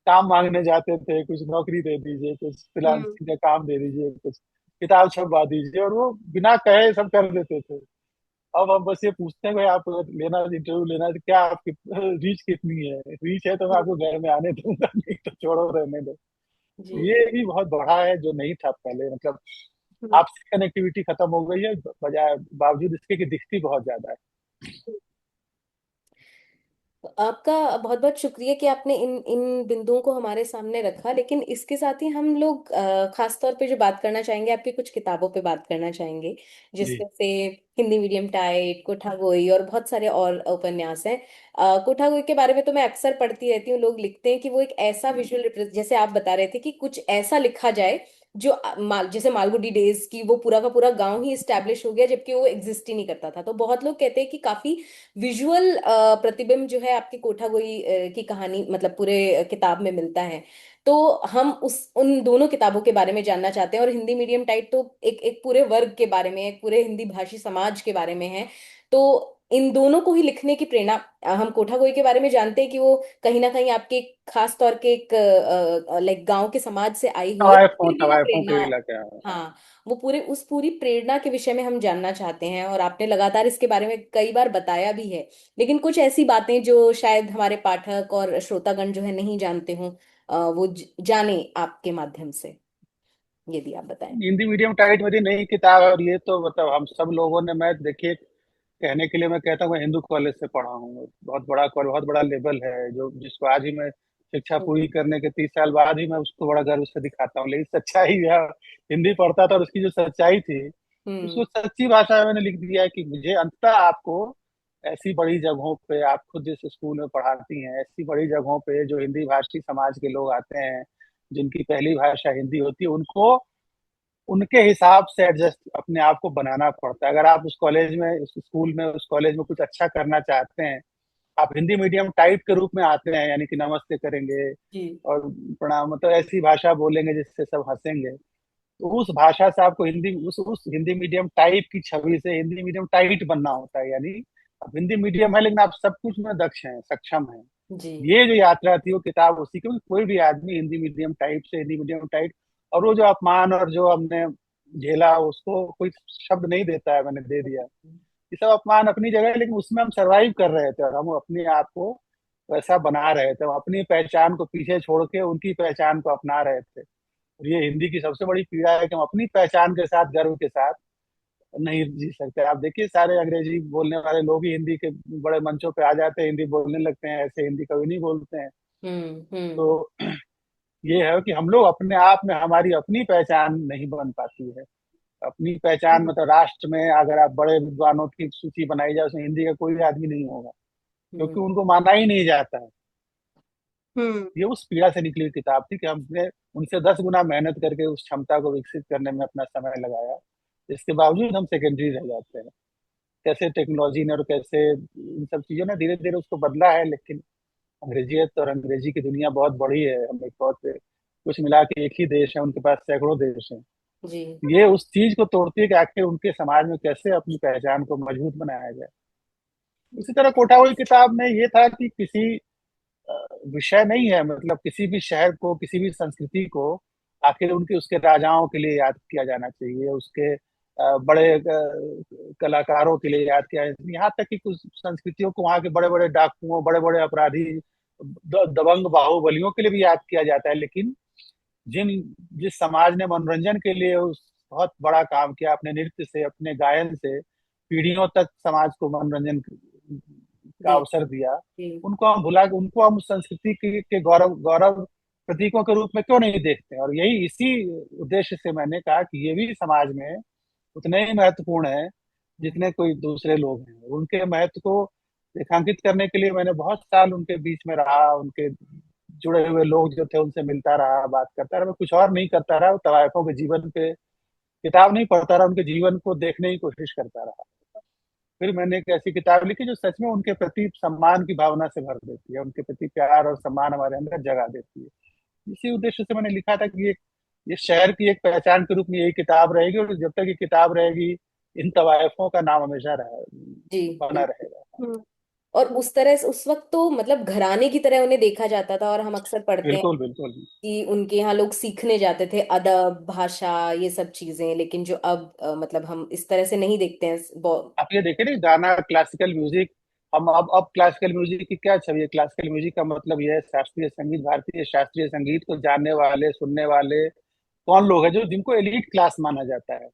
काम मांगने जाते थे, कुछ नौकरी दे दीजिए, कुछ हम्म। फ्रीलांसिंग का काम दे दीजिए, कुछ किताब छपवा दीजिए, और वो बिना कहे सब कर देते थे। अब हम बस ये पूछते हैं भाई, आप लेना इंटरव्यू लेना है तो क्या आपकी रीच कितनी है? रीच है तो मैं आपको घर में आने दूंगा, नहीं तो छोड़ो रहने दो। जी। ये भी बहुत बढ़ा है जो नहीं था पहले, मतलब हम्म। आपसी कनेक्टिविटी खत्म हो गई है, बजाय बावजूद इसके कि दिखती बहुत ज्यादा है। आपका बहुत बहुत शुक्रिया कि आपने इन इन बिंदुओं को हमारे सामने रखा, लेकिन इसके साथ ही हम लोग खास तौर पे जो बात करना चाहेंगे, आपकी कुछ किताबों पे बात करना चाहेंगे, जी। जिसमें से हिंदी मीडियम टाइट, कोठागोई और बहुत सारे और उपन्यास हैं। कोठागोई के बारे में तो मैं अक्सर पढ़ती रहती हूँ। लोग लिखते हैं कि वो एक ऐसा विजुअल, जैसे आप बता रहे थे कि कुछ ऐसा लिखा जाए जो जैसे मालगुडी डेज की वो पूरा का पूरा गांव ही इस्टेब्लिश हो गया, जबकि वो एग्जिस्ट ही नहीं करता था। तो बहुत लोग कहते हैं कि काफी विजुअल प्रतिबिंब जो है आपकी कोठागोई की कहानी, मतलब पूरे किताब में मिलता है। तो हम उस उन दोनों किताबों के बारे में जानना चाहते हैं। और हिंदी मीडियम टाइप तो एक एक पूरे वर्ग के बारे में, एक पूरे हिंदी भाषी समाज के बारे में है। तो इन दोनों को ही लिखने की प्रेरणा, हम कोठागोई के बारे में जानते हैं कि वो कहीं ना कहीं आपके खास तौर के एक लाइक गांव के समाज से आई हुई है, फिर भी वो तवायफों प्रेरणा। के इलाका है। हाँ, वो पूरी प्रेरणा के विषय में हम जानना चाहते हैं, और आपने लगातार इसके बारे में कई बार बताया भी है। लेकिन कुछ ऐसी बातें जो शायद हमारे पाठक और श्रोतागण जो है नहीं जानते हों, वो जाने आपके माध्यम से, यदि आप बताएं। हिंदी मीडियम टाइट मेरी नई किताब है, और ये तो मतलब हम सब लोगों ने, मैं देखिए कहने के लिए मैं कहता हूँ मैं हिंदू कॉलेज से पढ़ा हूँ, बहुत बड़ा कॉलेज, बहुत बड़ा लेवल है, जो जिसको आज ही मैं शिक्षा हम्म। पूरी करने के 30 साल बाद ही मैं उसको बड़ा गर्व से दिखाता हूँ। लेकिन सच्चाई है, हिंदी पढ़ता था और उसकी जो सच्चाई थी हम्म। उसको सच्ची भाषा में मैंने लिख दिया है कि मुझे अंततः आपको ऐसी बड़ी जगहों पे, आप खुद जिस स्कूल में पढ़ाती हैं, ऐसी बड़ी जगहों पे जो हिंदी भाषी समाज के लोग आते हैं, जिनकी पहली भाषा हिंदी होती है, उनको उनके हिसाब से एडजस्ट अपने आप को बनाना पड़ता है। अगर आप उस कॉलेज में, उस स्कूल में, उस कॉलेज में कुछ अच्छा करना चाहते हैं, आप हिंदी मीडियम टाइप के रूप में आते हैं, यानी कि नमस्ते करेंगे जी। और प्रणाम, मतलब ऐसी भाषा बोलेंगे जिससे सब हंसेंगे, तो उस भाषा से आपको हिंदी, उस हिंदी मीडियम टाइप की छवि से हिंदी मीडियम टाइट बनना होता है। यानी अब हिंदी मीडियम है लेकिन आप सब कुछ में दक्ष हैं, सक्षम हैं। जी। ये जो यात्रा थी वो किताब उसी की, कोई भी आदमी हिंदी मीडियम टाइप से हिंदी मीडियम टाइप, और वो जो अपमान और जो हमने झेला उसको कोई शब्द नहीं देता है, मैंने दे दिया। ये सब अपमान अपनी जगह है, लेकिन उसमें हम सरवाइव कर रहे थे, और हम अपने आप को वैसा बना रहे थे, हम अपनी पहचान को पीछे छोड़ के उनकी पहचान को अपना रहे थे। और ये हिंदी की सबसे बड़ी पीड़ा है कि हम अपनी पहचान के साथ, गर्व के साथ नहीं जी सकते। आप देखिए सारे अंग्रेजी बोलने वाले लोग ही हिंदी के बड़े मंचों पे आ जाते हैं, हिंदी बोलने लगते हैं, ऐसे हिंदी कभी नहीं बोलते हैं। हम्म। हम्म। तो ये है कि हम लोग अपने आप में, हमारी अपनी पहचान नहीं बन पाती है। अपनी पहचान मतलब राष्ट्र में अगर आप बड़े विद्वानों की सूची बनाई जाए, उसमें हिंदी का कोई आदमी नहीं होगा, क्योंकि हम्म। उनको माना ही नहीं जाता है। हम्म। ये उस पीड़ा से निकली हुई किताब थी कि हमने उनसे 10 गुना मेहनत करके उस क्षमता को विकसित करने में अपना समय लगाया, इसके बावजूद हम सेकेंडरी रह जाते हैं। कैसे टेक्नोलॉजी ने और कैसे इन सब चीजों ने धीरे धीरे उसको बदला है, लेकिन अंग्रेजियत और अंग्रेजी की दुनिया बहुत बड़ी है। हम एक बहुत, कुछ मिला के एक ही देश है, उनके पास सैकड़ों देश हैं। जी। ये उस चीज को तोड़ती है कि आखिर उनके समाज में कैसे अपनी पहचान को मजबूत बनाया जाए। इसी तरह कोठावोई किताब में ये था कि किसी विषय नहीं है, मतलब किसी भी शहर को, किसी भी संस्कृति को आखिर उनके, उसके राजाओं के लिए याद किया जाना चाहिए, उसके बड़े कलाकारों के लिए याद किया, यहाँ तक कि कुछ संस्कृतियों को वहाँ के बड़े बड़े डाकुओं, बड़े बड़े अपराधी, दबंग बाहुबलियों के लिए भी याद किया जाता है। लेकिन जिन जिस समाज ने मनोरंजन के लिए उस बहुत बड़ा काम किया, अपने नृत्य से, अपने गायन से पीढ़ियों तक समाज को मनोरंजन का दे। अवसर दिया, जी। उनको हम भुला के उनको हम संस्कृति के गौरव गौरव प्रतीकों के रूप में क्यों नहीं देखते हैं? और यही इसी उद्देश्य से मैंने कहा कि ये भी समाज में उतने ही महत्वपूर्ण है जितने कोई दूसरे लोग हैं। उनके महत्व को रेखांकित करने के लिए मैंने बहुत साल उनके बीच में रहा, उनके जुड़े हुए लोग जो थे उनसे मिलता रहा, बात करता रहा। मैं कुछ और नहीं करता रहा, तवायफों के जीवन पे किताब नहीं पढ़ता रहा, उनके जीवन को देखने की कोशिश करता रहा। फिर मैंने एक ऐसी किताब लिखी जो सच में उनके प्रति सम्मान की भावना से भर देती है, उनके प्रति प्यार और सम्मान हमारे अंदर जगा देती है। इसी उद्देश्य से मैंने लिखा था कि ये शहर की एक पहचान के रूप में यही किताब रहेगी, और जब तक ये किताब रहेगी इन तवायफों का नाम हमेशा जी बना बिल्कुल। रहेगा। हम्म। और उस तरह से उस वक्त तो मतलब घराने की तरह उन्हें देखा जाता था, और हम अक्सर पढ़ते हैं बिल्कुल बिल्कुल। कि उनके यहाँ लोग सीखने जाते थे अदब, भाषा, ये सब चीजें। लेकिन जो अब मतलब हम इस तरह से नहीं देखते हैं आप ये देखें ना, गाना, क्लासिकल म्यूजिक, हम अब क्लासिकल म्यूजिक की क्या छवि है? क्लासिकल म्यूजिक का मतलब यह है शास्त्रीय संगीत, भारतीय शास्त्रीय संगीत को जानने वाले, सुनने वाले कौन लोग हैं? जो जिनको एलीट क्लास माना जाता है,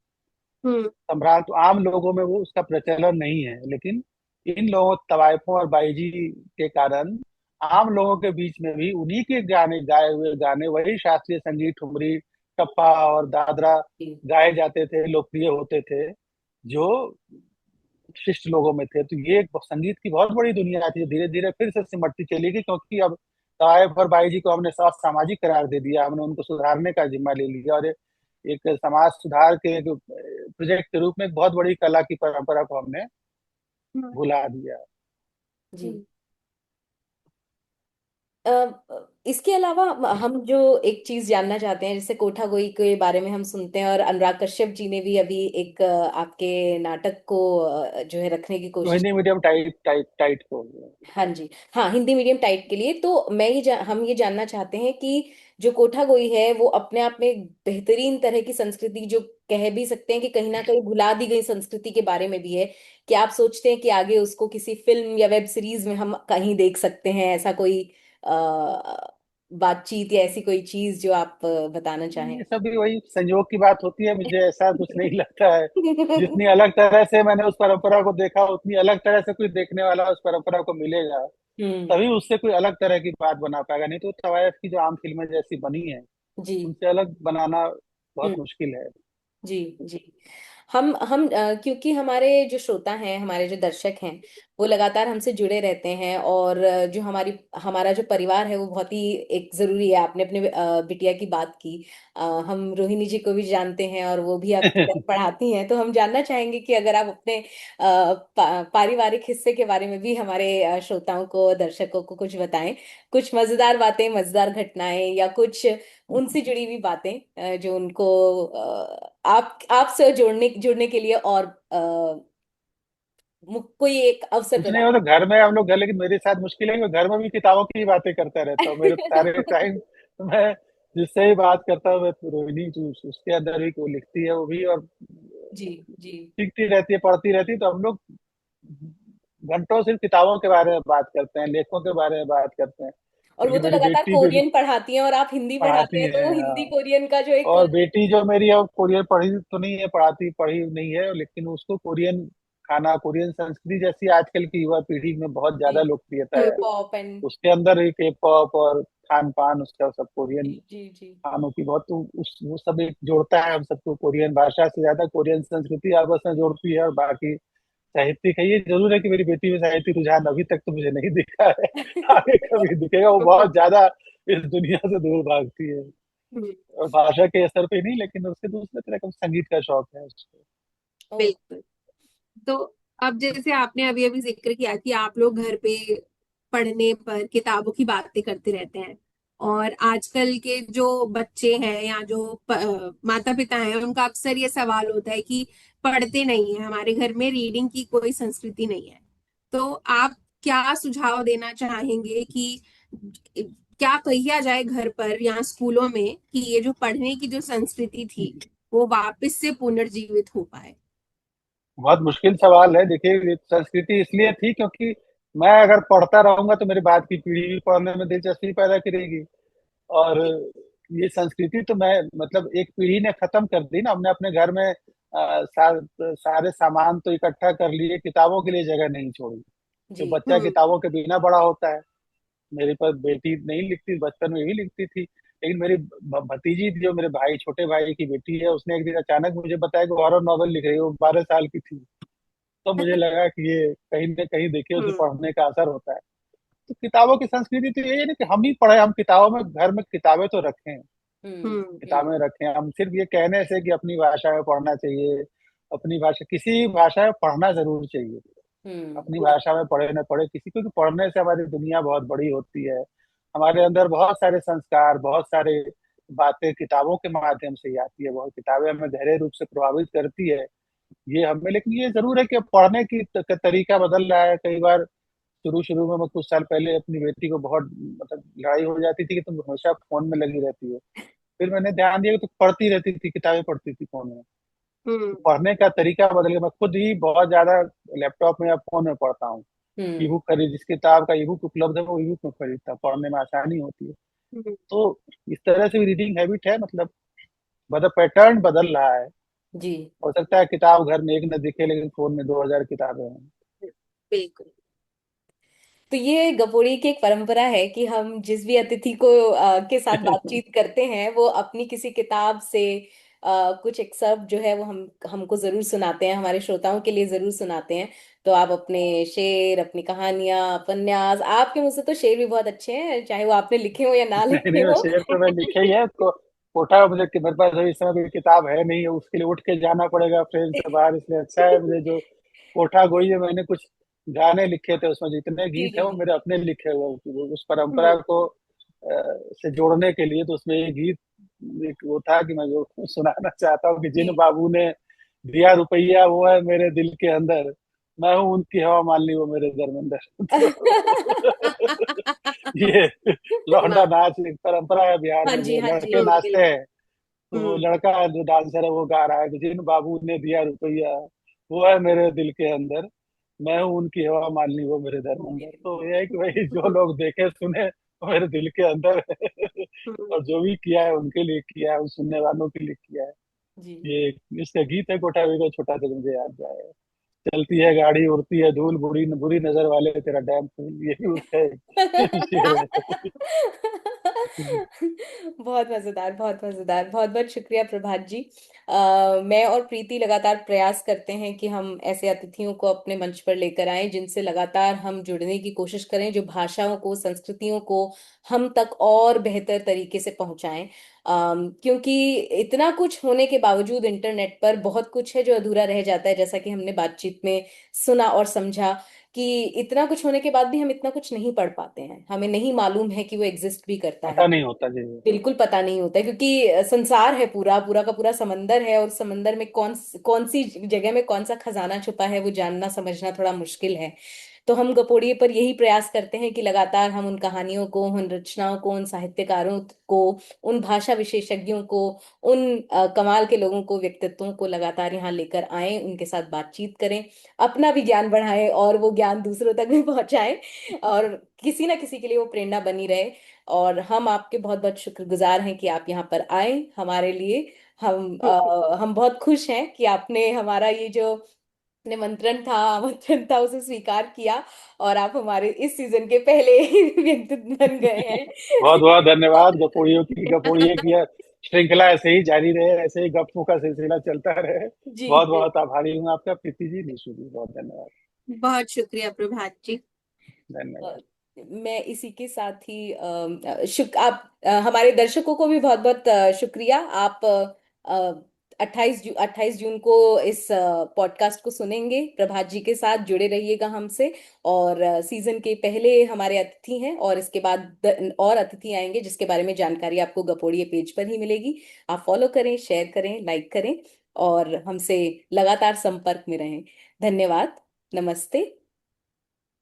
हम्म। सम्राट। तो आम लोगों में वो उसका प्रचलन नहीं है, लेकिन इन लोगों, तवायफों और बाईजी के कारण आम लोगों के बीच में भी उन्हीं के गाने, गाए हुए गाने, वही शास्त्रीय संगीत, ठुमरी, टप्पा और दादरा जी। गाए जाते थे, लोकप्रिय होते थे, जो शिष्ट लोगों में थे। तो ये एक संगीत की बहुत बड़ी दुनिया थी, धीरे धीरे फिर से सिमटती चली गई, क्योंकि अब साहेब और बाई जी को हमने सामाजिक करार दे दिया, हमने उनको सुधारने का जिम्मा ले लिया, और एक समाज सुधार के एक प्रोजेक्ट के रूप में एक बहुत बड़ी कला की परंपरा को हमने हम्म। भुला दिया। जी। इसके अलावा हम जो एक चीज जानना चाहते हैं, जैसे कोठा गोई के बारे में हम सुनते हैं, और अनुराग कश्यप जी ने भी अभी एक आपके नाटक को जो है रखने की तो कोशिश। Hindi medium tight tight tight को। हाँ जी। हाँ, हिंदी मीडियम टाइप के लिए तो हम ये जानना चाहते हैं कि जो कोठा गोई है वो अपने आप में एक बेहतरीन तरह की संस्कृति, जो कह भी सकते हैं कि कहीं ना कहीं भुला दी गई संस्कृति के बारे में भी है। कि आप सोचते हैं कि आगे उसको किसी फिल्म या वेब सीरीज में हम कहीं देख सकते हैं, ऐसा कोई बातचीत या ऐसी कोई चीज जो आप बताना चाहें? ये सब भी वही संयोग की बात होती है, मुझे ऐसा कुछ नहीं लगता है। जितनी अलग तरह से मैंने उस परंपरा को देखा, उतनी अलग तरह से कोई देखने वाला उस परंपरा को मिलेगा, हम्म। तभी उससे कोई अलग तरह की बात बना पाएगा। नहीं तो तवायफ की जो आम फिल्में जैसी बनी है, जी। उनसे अलग बनाना बहुत हम्म। मुश्किल है। जी। जी। हम क्योंकि हमारे जो श्रोता हैं, हमारे जो दर्शक हैं, वो लगातार हमसे जुड़े रहते हैं, और जो हमारा जो परिवार है वो बहुत ही एक जरूरी है। आपने अपने बिटिया की बात की। हम रोहिणी जी को भी जानते हैं, और वो भी आपकी तरह पढ़ाती हैं। तो हम जानना चाहेंगे कि अगर आप अपने पारिवारिक हिस्से के बारे में भी हमारे श्रोताओं को, दर्शकों को कुछ बताएं। कुछ मजेदार बातें, मजेदार घटनाएं, या कुछ उनसे जुड़ी हुई बातें जो उनको आप आपसे जुड़ने के लिए, और कोई एक अवसर कुछ नहीं हो तो घर में हम लोग घर, लेकिन मेरे साथ मुश्किल है कि मैं घर में भी किताबों की ही बातें करता रहता हूँ। मेरे सारे प्रदान। टाइम मैं जिससे ही बात करता हूँ, मैं रोहिणी उसके अंदर भी वो लिखती है, वो भी, और जी। जी। सीखती रहती है, पढ़ती रहती है। तो हम लोग घंटों सिर्फ किताबों के बारे में बात करते हैं, लेखकों के बारे में बात करते हैं। और वो क्योंकि तो मेरी लगातार बेटी भी कोरियन पढ़ाती हैं, और आप हिंदी पढ़ाते पढ़ाती हैं, है, तो हिंदी हाँ। कोरियन का जो एक और बेटी जो मेरी है वो कोरियन पढ़ी तो नहीं है, पढ़ी नहीं है, लेकिन उसको कोरियन खाना, कोरियन संस्कृति जैसी आजकल की युवा पीढ़ी में बहुत जी, ज्यादा लोकप्रियता है। Pop and. उसके अंदर एक के पॉप और खान पान, उसका सब जी। कोरियन जी। जी। खानों की बहुत, तो उस वो सब एक जोड़ता है हम सबको। कोरियन भाषा से ज्यादा कोरियन संस्कृति आपस में जोड़ती है, और बाकी साहित्यिक है। ये जरूर है कि मेरी बेटी में साहित्यिक रुझान अभी तक तो मुझे नहीं दिखा है। आगे कभी दिखेगा, वो बहुत ज्यादा इस दुनिया से दूर भागती है। हम्म। और भाषा के असर पे नहीं, लेकिन उसके दूसरे तरह का संगीत का शौक है उसको। ओ। बिल्कुल। तो अब जैसे आपने अभी अभी जिक्र किया कि आप लोग घर पे पढ़ने पर किताबों की बातें करते रहते हैं, और आजकल के जो बच्चे हैं या जो माता पिता हैं, उनका अक्सर ये सवाल होता है कि पढ़ते नहीं है, हमारे घर में रीडिंग की कोई संस्कृति नहीं है। तो आप क्या सुझाव देना चाहेंगे कि क्या किया जाए घर पर या स्कूलों में कि ये जो पढ़ने की जो संस्कृति थी वो वापस से पुनर्जीवित हो पाए? बहुत मुश्किल सवाल है। देखिए, ये संस्कृति इसलिए थी क्योंकि मैं अगर पढ़ता रहूंगा तो मेरे बाद की पीढ़ी भी पढ़ने में दिलचस्पी पैदा करेगी। और ये संस्कृति तो मैं, मतलब एक पीढ़ी ने खत्म कर दी ना। हमने अपने घर में सारे सामान तो इकट्ठा कर लिए, किताबों के लिए जगह नहीं छोड़ी। जी। कि बच्चा हम्म। किताबों के बिना बड़ा होता है। मेरी पर बेटी नहीं लिखती, बचपन में भी लिखती थी, लेकिन मेरी भतीजी जो मेरे भाई, छोटे भाई की बेटी है, उसने एक दिन अचानक मुझे बताया कि हॉरर नॉवेल लिख रही है। वो 12 साल की थी। तो मुझे लगा कि ये कहीं ना कहीं देखिए उसे हम्म। पढ़ने का असर होता है। तो किताबों की संस्कृति तो यही है ना कि हम ही पढ़े, हम किताबों में, घर में किताबें तो रखें, हम्म। हम्म। हम्म। किताबें रखें। हम सिर्फ ये कहने से कि अपनी भाषा में पढ़ना चाहिए, अपनी भाषा, किसी भाषा में पढ़ना जरूर चाहिए। हम्म। अपनी भाषा में पढ़े न पढ़े किसी को, पढ़ने से हमारी दुनिया बहुत बड़ी होती है। हमारे अंदर बहुत सारे संस्कार, बहुत सारे बातें किताबों के माध्यम से ही आती है। बहुत किताबें हमें गहरे रूप से प्रभावित करती है। ये हमें, लेकिन ये जरूर है कि अब पढ़ने की तरीका बदल रहा है। कई बार शुरू शुरू में, मैं कुछ साल पहले अपनी बेटी को बहुत, मतलब लड़ाई हो जाती थी कि तुम हमेशा फोन में लगी रहती हो। फिर मैंने ध्यान दिया कि तुम पढ़ती रहती थी, किताबें पढ़ती थी फोन में। तो हम्म। पढ़ने का तरीका बदल गया। मैं खुद ही बहुत ज्यादा लैपटॉप में या फोन में पढ़ता हूँ। ई हम्म। बुक खरीद, जिस किताब का ई बुक उपलब्ध है वो ई बुक में खरीदता, पढ़ने में आसानी होती है। हम्म। तो इस तरह से भी रीडिंग हैबिट है, मतलब पैटर्न बदल रहा है। जी। हो सकता है किताब घर में एक न दिखे, लेकिन फोन में 2000 किताबें हैं। बिल्कुल। तो ये गपोड़ी की एक परंपरा है कि हम जिस भी अतिथि को के साथ बातचीत करते हैं वो अपनी किसी किताब से कुछ एक्सर्प्ट जो है वो हमको जरूर सुनाते हैं, हमारे श्रोताओं के लिए जरूर सुनाते हैं। तो आप अपने शेर, अपनी कहानियां, उपन्यास, आपके मुझसे तो शेर भी बहुत अच्छे हैं, चाहे वो आपने लिखे हो या ना नहीं लिखे नहीं, वो हो। शेर तो मैं लिखे ही है तो। कोठा मुझे, कि मेरे पास अभी इस समय भी किताब है नहीं, उसके लिए उठ के जाना पड़ेगा फ्रेम से बाहर, इसलिए अच्छा है मुझे जो कोठा गोई है। मैंने कुछ गाने लिखे थे, उसमें जितने जी गीत है जी वो जी। मेरे अपने लिखे हुए हैं। उस परंपरा हम्म। को से जोड़ने के लिए, तो उसमें ये गीत, एक वो था कि मैं जो सुनाना चाहता हूँ कि जिन जी। बाबू ने दिया रुपया वो है मेरे दिल के अंदर, मैं हूँ उनकी हवा मान ली वो मेरे दरमिंदर। तो ये लौंडा वाह। नाच एक परंपरा है बिहार हाँ में, जी, जो हाँ जी, लड़के हाँ जी, हम्म। नाचते बिल्कुल। हैं। तो वो हम्म। लड़का जो डांसर है वो गा रहा है कि जिन बाबू ने दिया रुपया वो है मेरे दिल के अंदर, मैं हूँ उनकी हवा मान ली वो मेरे दरमिंदर। तो ये है कि भाई जो लोग देखे सुने वो मेरे दिल के अंदर है। हम्म। और जो भी किया है उनके लिए किया है, उन सुनने वालों के लिए किया है। जी। ये इसका गीत है कोठा भी का छोटा सा, मुझे याद आया। चलती है गाड़ी, उड़ती है धूल, बुरी बुरी नजर वाले तेरा डैम फूल, ये भी उसका एक शेर है। बहुत मजेदार, बहुत मजेदार। बहुत बहुत शुक्रिया प्रभात जी। मैं और प्रीति लगातार प्रयास करते हैं कि हम ऐसे अतिथियों को अपने मंच पर लेकर आएं जिनसे लगातार हम जुड़ने की कोशिश करें, जो भाषाओं को, संस्कृतियों को हम तक और बेहतर तरीके से पहुंचाएं। क्योंकि इतना कुछ होने के बावजूद इंटरनेट पर बहुत कुछ है जो अधूरा रह जाता है, जैसा कि हमने बातचीत में सुना और समझा कि इतना कुछ होने के बाद भी हम इतना कुछ नहीं पढ़ पाते हैं, हमें नहीं मालूम है कि वो एग्जिस्ट भी करता है। पता नहीं होता जी। बिल्कुल पता नहीं होता है, क्योंकि संसार है, पूरा पूरा का पूरा समंदर है, और समंदर में कौन सी जगह में कौन सा खजाना छुपा है वो जानना समझना थोड़ा मुश्किल है। तो हम गपोड़िए पर यही प्रयास करते हैं कि लगातार हम उन कहानियों को, उन रचनाओं को, उन साहित्यकारों को, उन भाषा विशेषज्ञों को, उन कमाल के लोगों को, व्यक्तित्वों को लगातार यहाँ लेकर आएं, उनके साथ बातचीत करें, अपना भी ज्ञान बढ़ाएं और वो ज्ञान दूसरों तक भी पहुंचाएं, और किसी ना किसी के लिए वो प्रेरणा बनी रहे। और हम आपके बहुत बहुत शुक्रगुजार हैं कि आप यहाँ पर आए हमारे लिए। हम बहुत खुश हैं कि आपने हमारा ये जो निमंत्रण था, आमंत्रण था, उसे स्वीकार किया, और आप हमारे इस सीजन के पहले व्यक्ति बन गए बहुत बहुत हैं। धन्यवाद। गपोड़िए की श्रृंखला ऐसे ही जारी रहे, ऐसे ही गप्पों का सिलसिला चलता रहे। जी। बहुत बहुत आभारी हूँ आपका, प्रीति जी, निशु जी, बहुत धन्यवाद। बहुत शुक्रिया प्रभात जी। अ, धन्यवाद। मैं इसी के साथ ही आप हमारे दर्शकों को भी बहुत बहुत शुक्रिया। आप 28 जून को इस पॉडकास्ट को सुनेंगे, प्रभात जी के साथ जुड़े रहिएगा हमसे। और सीजन के पहले हमारे अतिथि हैं, और इसके बाद और अतिथि आएंगे जिसके बारे में जानकारी आपको गपोड़िए पेज पर ही मिलेगी। आप फॉलो करें, शेयर करें, लाइक करें, और हमसे लगातार संपर्क में रहें। धन्यवाद। नमस्ते।